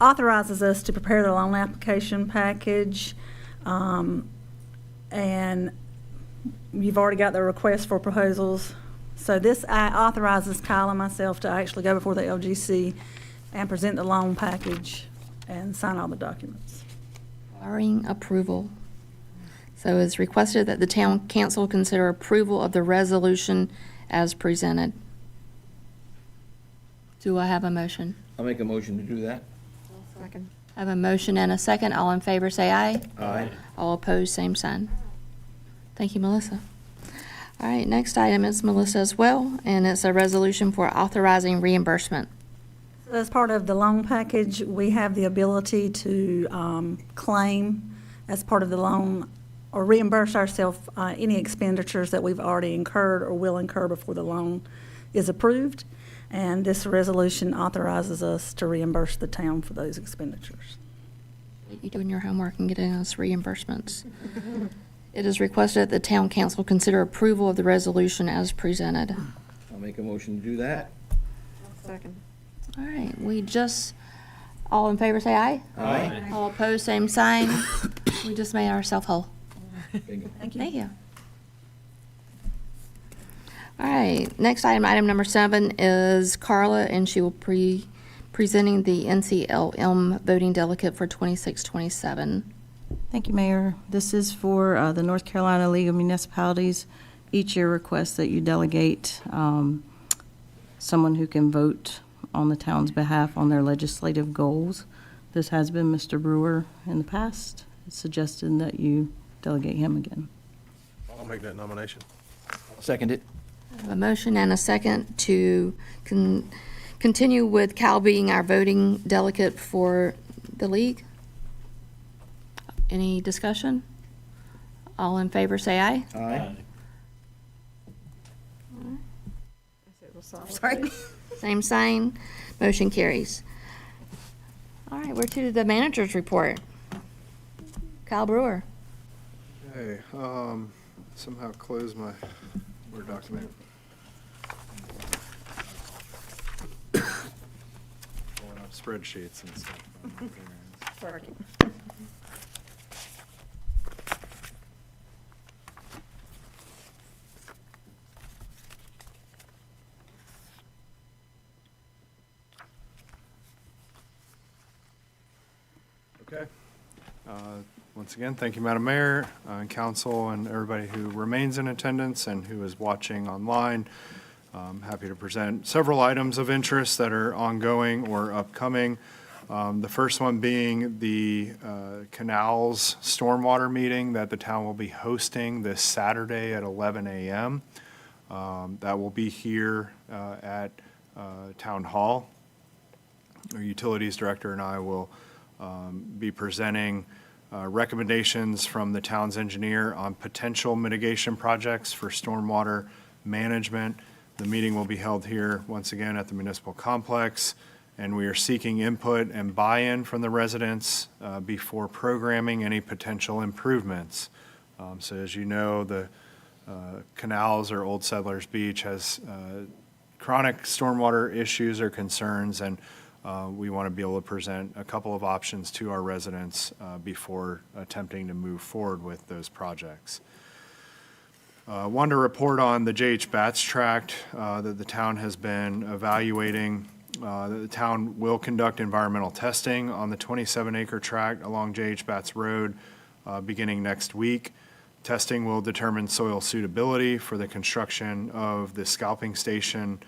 authorizes us to prepare the loan application package, and you've already got the request for proposals. So this authorizes Kyle and myself to actually go before the LGC and present the loan package and sign all the documents. Barring approval. So it's requested that the town council consider approval of the resolution as presented. Do I have a motion? I'll make a motion to do that. Second. I have a motion and a second. All in favor say aye. Aye. All opposed, same sign. Thank you, Melissa. All right, next item is Melissa as well, and it's a resolution for authorizing reimbursement. As part of the loan package, we have the ability to claim as part of the loan or reimburse ourselves any expenditures that we've already incurred or will incur before the loan is approved. And this resolution authorizes us to reimburse the town for those expenditures. You doing your homework and getting us reimbursements. It is requested that the town council consider approval of the resolution as presented. I'll make a motion to do that. Second. All right, all in favor say aye. Aye. All opposed, same sign. We just made ourselves whole. Thank you. Thank you. All right, next item number 7 is Carla, and she will presenting the NCLM voting delegate for 26-27. Thank you, Mayor. This is for the North Carolina League of Municipalities. Each year requests that you delegate someone who can vote on the town's behalf on their legislative goals. This has been Mr. Brewer in the past. It's suggested that you delegate him again. I'll make that nomination. Second it. I have a motion and a second to continue with Cal being our voting delegate for the league. Any discussion? All in favor say aye. Aye. Sorry. Same sign. Motion carries. All right, we're to the manager's report. Kyle Brewer. Hey, somehow close my Word document. Pulling up spreadsheets and stuff. Sorry. Okay. Once again, thank you, Madam Mayor, and Council, and everybody who remains in attendance and who is watching online. I'm happy to present several items of interest that are ongoing or upcoming. The first one being the Canals Stormwater Meeting that the town will be hosting this Saturday at 11 a.m. That will be here at Town Hall. Our Utilities Director and I will be presenting recommendations from the town's engineer on potential mitigation projects for stormwater management. The meeting will be held here once again at the municipal complex, and we are seeking input and buy-in from the residents before programming any potential improvements. So as you know, the Canals or Old Settlers Beach has chronic stormwater issues or concerns, and we want to be able to present a couple of options to our residents before attempting to move forward with those projects. Wanted to report on the J.H. Batts tract that the town has been evaluating. The town will conduct environmental testing on the 27-acre tract along J.H. Batts Road beginning next week. Testing will determine soil suitability for the construction of the scalping station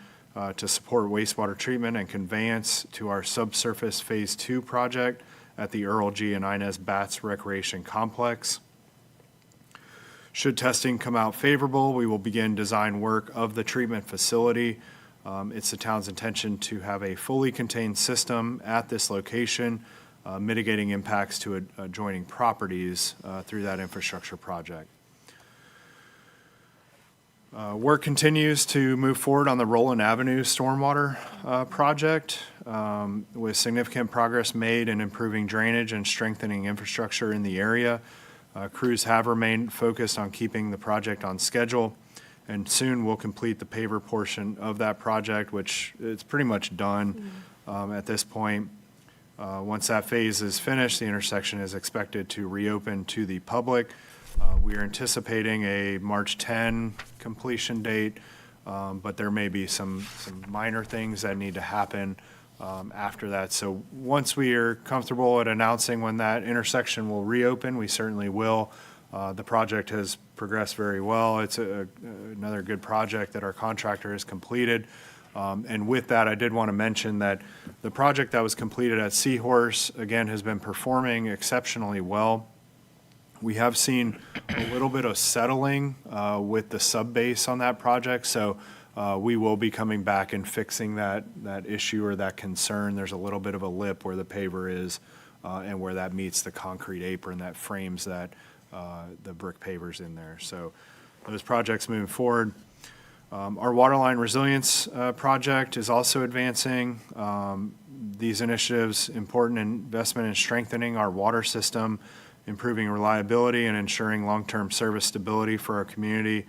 to support wastewater treatment and conveyance to our subsurface Phase 2 project at the Earl G. and Inez Batts Recreation Complex. Should testing come out favorable, we will begin design work of the treatment facility. It's the town's intention to have a fully contained system at this location, mitigating impacts to adjoining properties through that infrastructure project. Work continues to move forward on the Roland Avenue Stormwater project, with significant progress made in improving drainage and strengthening infrastructure in the area. Crews have remained focused on keeping the project on schedule, and soon we'll complete the paver portion of that project, which it's pretty much done at this point. Once that phase is finished, the intersection is expected to reopen to the public. We are anticipating a March 10 completion date, but there may be some minor things that need to happen after that. So once we are comfortable at announcing when that intersection will reopen, we certainly will. The project has progressed very well. It's another good project that our contractor has completed. And with that, I did want to mention that the project that was completed at Seahorse, again, has been performing exceptionally well. We have seen a little bit of settling with the sub-base on that project, so we will be coming back and fixing that issue or that concern. There's a little bit of a lip where the paver is and where that meets the concrete apron that frames the brick pavers in there. So those projects moving forward. Our waterline resilience project is also advancing. These initiatives, important investment in strengthening our water system, improving reliability, and ensuring long-term service stability for our community.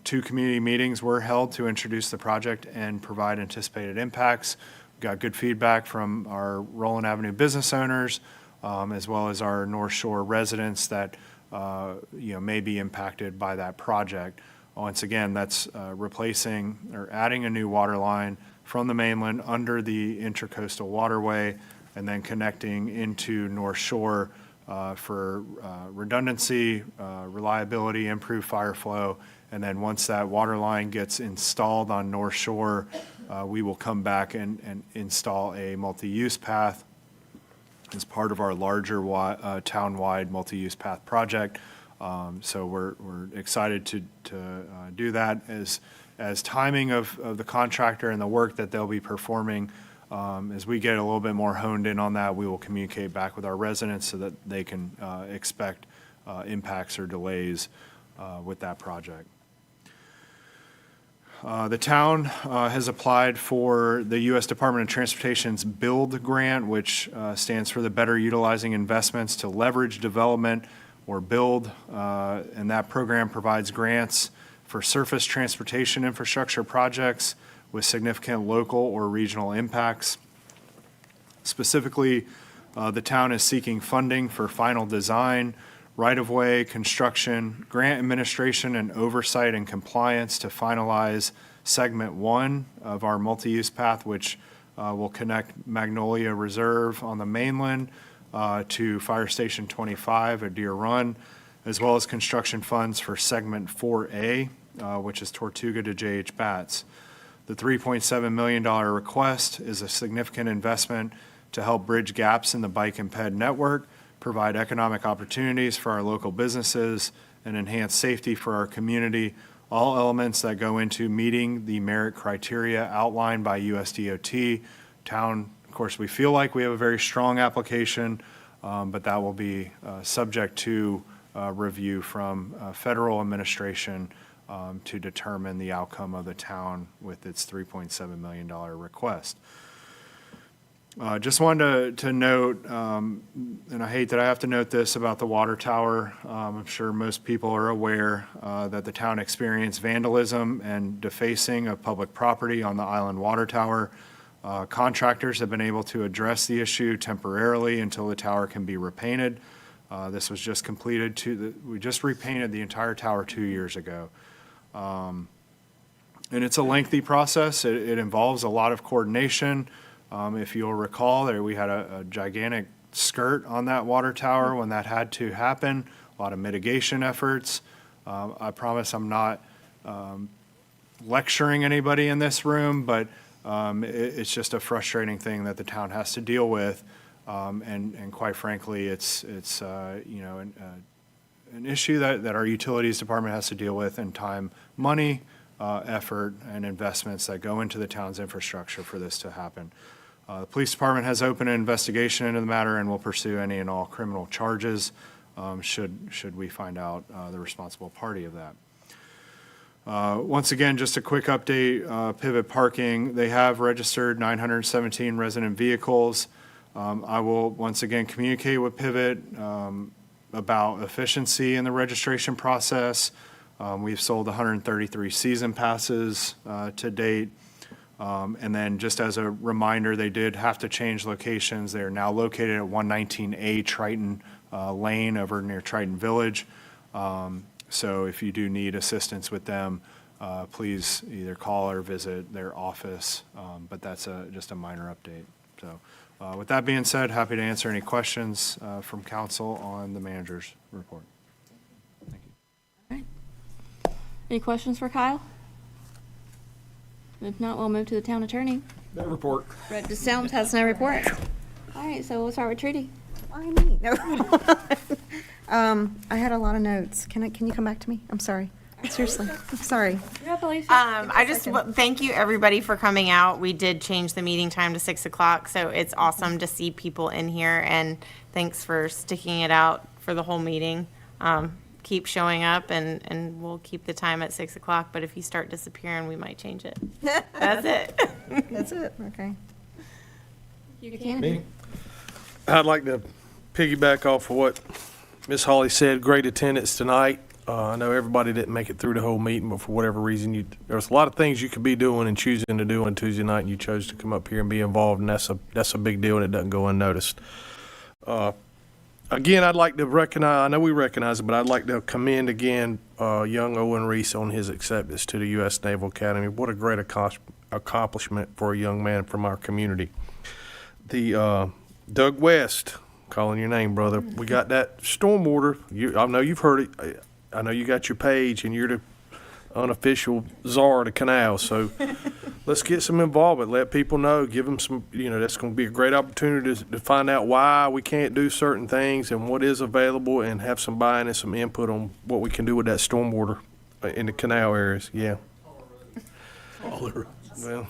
2 community meetings were held to introduce the project and provide anticipated impacts. got good feedback from our Roland Avenue business owners, as well as our North Shore residents that may be impacted by that project. Once again, that's replacing or adding a new water line from the mainland under the Intracoastal Waterway and then connecting into North Shore for redundancy, reliability, improved fire flow. And then once that water line gets installed on North Shore, we will come back and install a multi-use path as part of our larger town-wide multi-use path project. So we're excited to do that as timing of the contractor and the work that they'll be performing. As we get a little bit more honed in on that, we will communicate back with our residents so that they can expect impacts or delays with that project. The town has applied for the U.S. Department of Transportation's BUILD grant, which stands for the Better Utilizing Investments to Leverage Development, or BUILD, and that program provides grants for surface transportation infrastructure projects with significant local or regional impacts. Specifically, the town is seeking funding for final design, right-of-way, construction, grant administration, and oversight and compliance to finalize segment 1 of our multi-use path, which will connect Magnolia Reserve on the mainland to Fire Station 25 at Deer Run, as well as construction funds for segment 4A, which is Tortuga to J.H. Batts. The $3.7 million request is a significant investment to help bridge gaps in the bike and ped network, provide economic opportunities for our local businesses, and enhance safety for our community, all elements that go into meeting the merit criteria outlined by USDOT. Town, of course, we feel like we have a very strong application, but that will be subject to review from federal administration to determine the outcome of the town with its $3.7 million request. Just wanted to note, and I hate that I have to note this about the water tower. I'm sure most people are aware that the town experienced vandalism and defacing of public property on the island water tower. Contractors have been able to address the issue temporarily until the tower can be repainted. This was just completed. We just repainted the entire tower 2 years ago. And it's a lengthy process. It involves a lot of coordination. If you'll recall, we had a gigantic skirt on that water tower when that had to happen, a lot of mitigation efforts. I promise I'm not lecturing anybody in this room, but it's just a frustrating thing that the town has to deal with. And quite frankly, it's an issue that our utilities department has to deal with in time, money, effort, and investments that go into the town's infrastructure for this to happen. The police department has opened an investigation into the matter and will pursue any and all criminal charges should we find out the responsible party of that. Once again, just a quick update, Pivot Parking, they have registered 917 resident vehicles. I will once again communicate with Pivot about efficiency in the registration process. We've sold 133 season passes to date. And then just as a reminder, they did have to change locations. They are now located at 119A Triton Lane over near Triton Village. So if you do need assistance with them, please either call or visit their office. But that's just a minor update. So with that being said, happy to answer any questions from council on the manager's report. Thank you. Any questions for Kyle? If not, we'll move to the town attorney. No report. Brett DeSelms has no report. All right, so we'll start with Trudy. Why me? No. I had a lot of notes. Can you come back to me? I'm sorry. Seriously, I'm sorry. You're up, Alicia. I just thank you everybody for coming out. We did change the meeting time to 6 o'clock, so it's awesome to see people in here, and thanks for sticking it out for the whole meeting. Keep showing up, and we'll keep the time at 6 o'clock, but if you start disappearing, we might change it. That's it. That's it, okay. You can. Me? I'd like to piggyback off of what Ms. Hawley said. Great attendance tonight. I know everybody didn't make it through the whole meeting, but for whatever reason, there's a lot of things you could be doing and choosing to do on Tuesday night, and you chose to come up here and be involved, and that's a big deal, and it doesn't go unnoticed. Again, I'd like to recognize, I know we recognize it, but I'd like to commend again young Owen Reese on his acceptance to the U.S. Naval Academy. What a great accomplishment for a young man from our community. The Doug West, calling your name, brother. We got that stormwater. I know you've heard it. I know you got your page, and you're the unofficial czar of the canal. So let's get some involvement. Let people know. Give them some. That's going to be a great opportunity to find out why we can't do certain things and what is available, and have some buy-in and some input on what we can do with that stormwater in the canal areas. Yeah. Well,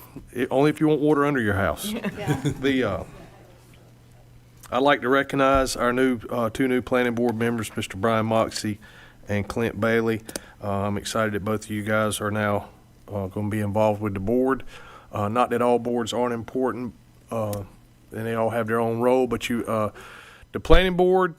only if you want water under your house. I'd like to recognize our two new planning board members, Mr. Brian Moxie and Clint Bailey. I'm excited that both of you guys are now going to be involved with the board. Not that all boards aren't important, and they all have their own role, but the planning board,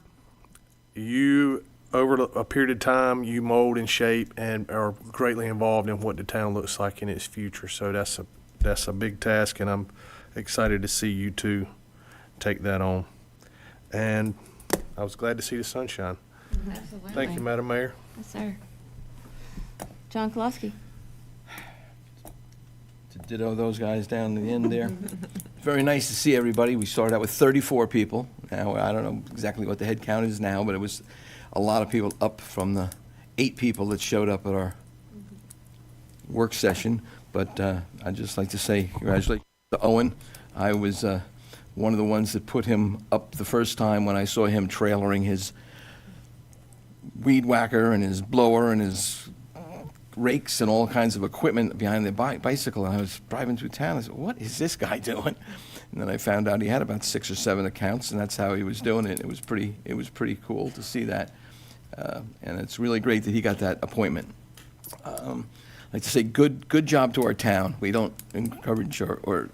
over a period of time, you mold and shape and are greatly involved in what the town looks like in its future. So that's a big task, and I'm excited to see you two take that on. And I was glad to see the sunshine. Absolutely. Thank you, Madam Mayor. Yes, sir. John Koloski. To ditto those guys down the end there. Very nice to see everybody. We started out with 34 people. Now, I don't know exactly what the head count is now, but it was a lot of people, up from the 8 people that showed up at our work session. But I'd just like to say congratulations to Owen. I was one of the ones that put him up the first time when I saw him trailering his weed whacker and his blower and his rakes and all kinds of equipment behind the bicycle. And I was driving through town. I said, what is this guy doing? And then I found out he had about 6 or 7 accounts, and that's how he was doing it. It was pretty cool to see that. And it's really great that he got that appointment. I'd like to say good job to our town. We don't encourage or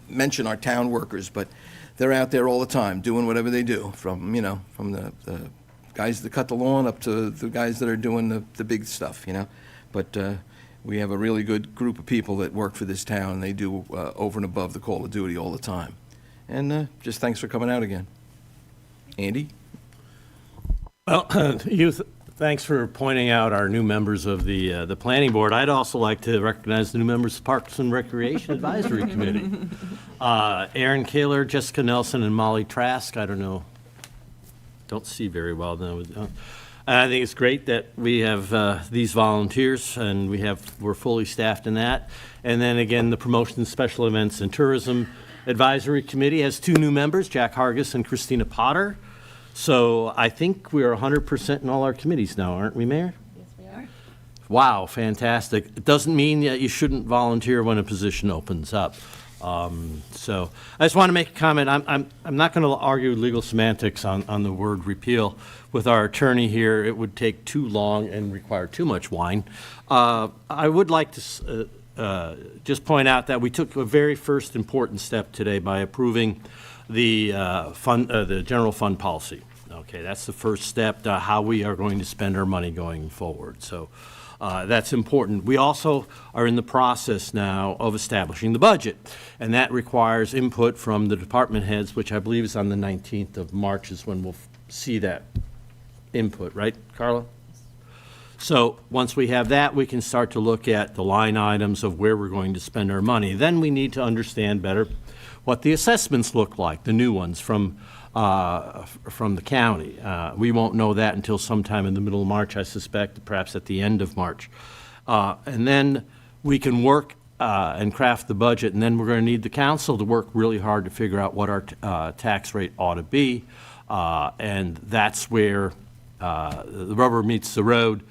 mention our town workers, but they're out there all the time doing whatever they do, from the guys that cut the lawn up to the guys that are doing the big stuff, But we have a really good group of people that work for this town, and they do over and above the call of duty all the time. And just thanks for coming out again. Andy? Well, thanks for pointing out our new members of the planning board. I'd also like to recognize the new members of Parks and Recreation Advisory Committee. Aaron Kaler, Jessica Nelson, and Molly Trask. I don't see very well now. I think it's great that we have these volunteers, and we're fully staffed in that. And then again, the Promotion, Special Events, and Tourism Advisory Committee has 2 new members, Jack Hargis and Christina Potter. So I think we're 100% in all our committees now, aren't we, Mayor? Yes, we are. Wow, fantastic. It doesn't mean that you shouldn't volunteer when a position opens up. So I just want to make a comment. I'm not going to argue legal semantics on the word repeal with our attorney here. It would take too long and require too much wine. I would like to just point out that we took a very first important step today by approving the general fund policy. Okay, that's the first step to how we are going to spend our money going forward. So that's important. We also are in the process now of establishing the budget, and that requires input from the department heads, which I believe is on the 19th of March is when we'll see that input, right, Carla? So once we have that, we can start to look at the line items of where we're going to spend our money. Then we need to understand better what the assessments look like, the new ones from the county. We won't know that until sometime in the middle of March, I suspect, perhaps at the end of March. And then we can work and craft the budget, and then we're going to need the council to work really hard to figure out what our tax rate ought to be. And that's where the rubber meets the road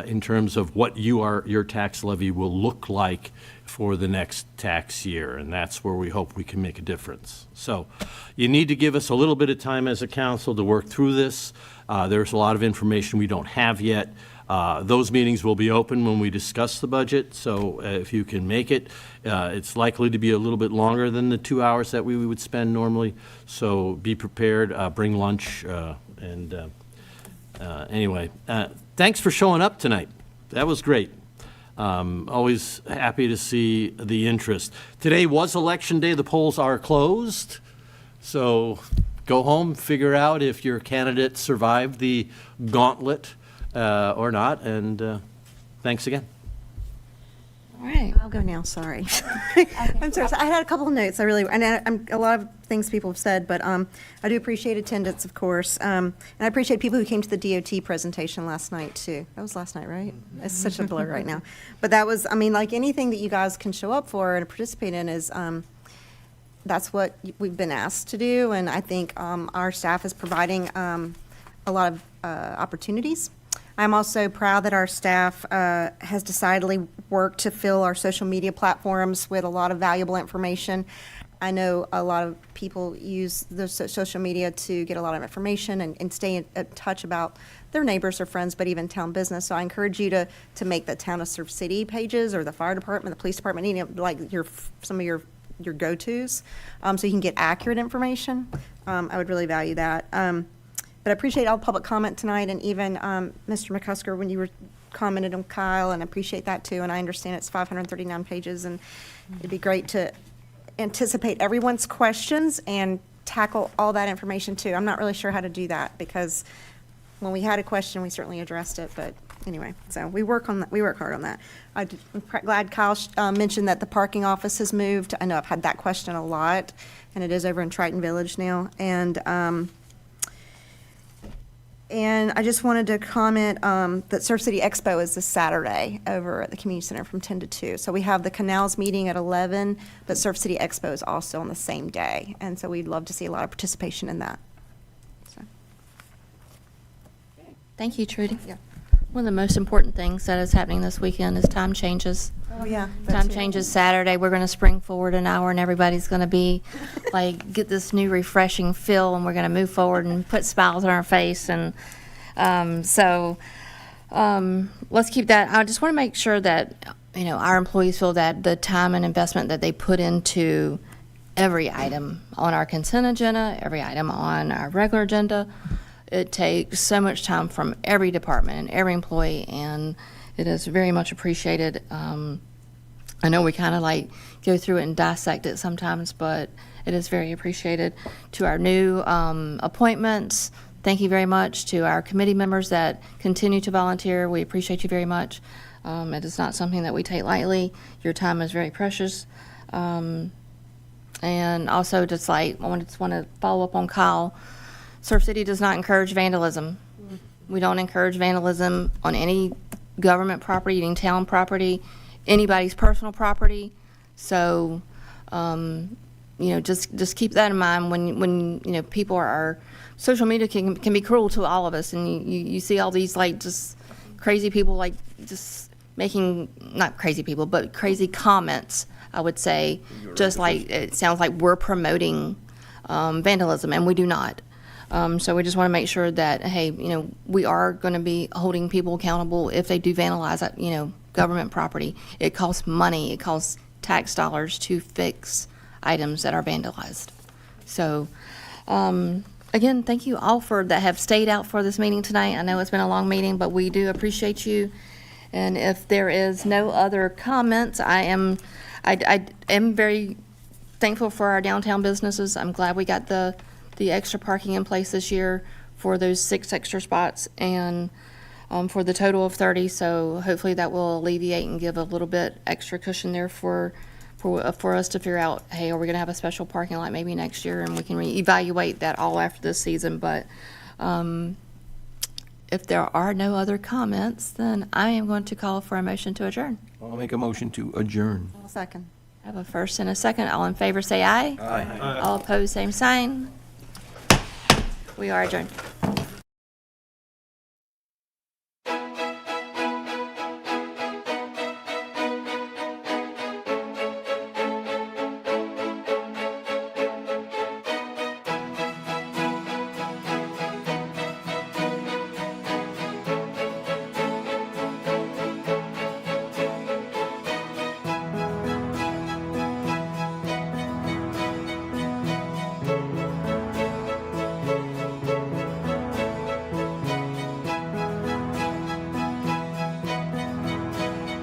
in terms of what your tax levy will look like for the next tax year, and that's where we hope we can make a difference. So you need to give us a little bit of time as a council to work through this. There's a lot of information we don't have yet. Those meetings will be open when we discuss the budget, so if you can make it, it's likely to be a little bit longer than the 2 hours that we would spend normally, so be prepared, bring lunch, and Anyway, thanks for showing up tonight. That was great. Always happy to see the interest. Today was election day. The polls are closed. So go home, figure out if your candidate survived the gauntlet or not, and thanks again. All right. I'll go now, sorry. I'm sorry, so I had a couple of notes, and a lot of things people have said, but I do appreciate attendance, of course, and I appreciate people who came to the DOT presentation last night, too. That was last night, right? It's such a blur right now. But that was, like anything that you guys can show up for and participate in is, that's what we've been asked to do, and I think our staff is providing a lot of opportunities. I'm also proud that our staff has decidedly worked to fill our social media platforms with a lot of valuable information. I know a lot of people use the social media to get a lot of information and stay in touch about their neighbors or friends, but even town business. So I encourage you to make the Town of Surf City pages or the fire department, the police department, like some of your go-tos, so you can get accurate information. I would really value that. But I appreciate all the public comment tonight, and even Mr. McCusker, when you were commented on Kyle, and I appreciate that too. And I understand it's 539 pages, and it'd be great to anticipate everyone's questions and tackle all that information too. I'm not really sure how to do that, because when we had a question, we certainly addressed it. But anyway, so we work on that. We work hard on that. I'm glad Kyle mentioned that the parking office has moved. I know I've had that question a lot, and it is over in Triton Village now. And I just wanted to comment that Surf City Expo is this Saturday over at the Community Center from 10 to 2. So we have the Canals meeting at 11, but Surf City Expo is also on the same day. And so we'd love to see a lot of participation in that. So. Thank you, Trudy. Yeah. One of the most important things that is happening this weekend is time changes. Oh, yeah. Time changes Saturday. We're going to spring forward an hour, and everybody's going to be get this new refreshing feel, and we're going to move forward and put smiles on our face. And let's keep that. I just want to make sure that, our employees feel that the time and investment that they put into every item on our consent agenda, every item on our regular agenda, it takes so much time from every department and every employee, and it is very much appreciated. I know we kind of go through it and dissect it sometimes, but it is very appreciated. To our new appointments, thank you very much. To our committee members that continue to volunteer, we appreciate you very much. It is not something that we take lightly. Your time is very precious. And also I want to follow up on Kyle. Surf City does not encourage vandalism. We don't encourage vandalism on any government property, any town property, anybody's personal property. So, just keep that in mind when people are social media can be cruel to all of us, and you see all these just crazy people just making, not crazy people, but crazy comments, I would say, just it sounds like we're promoting vandalism, and we do not. So we just want to make sure that, hey, we are going to be holding people accountable if they do vandalize, government property. It costs money. It costs tax dollars to fix items that are vandalized. So, again, thank you all that have stayed out for this meeting tonight. I know it's been a long meeting, but we do appreciate you. And if there is no other comments, I am very thankful for our downtown businesses. I'm glad we got the extra parking in place this year for those 6 extra spots, and for the total of 30. So hopefully that will alleviate and give a little bit extra cushion there for us to figure out, hey, are we going to have a special parking lot maybe next year, and we can reevaluate that all after this season. But if there are no other comments, then I am going to call for a motion to adjourn. I'll make a motion to adjourn. I'll second. I have a first and a second. All in favor say aye. Aye. All opposed, same sign. We are adjourned.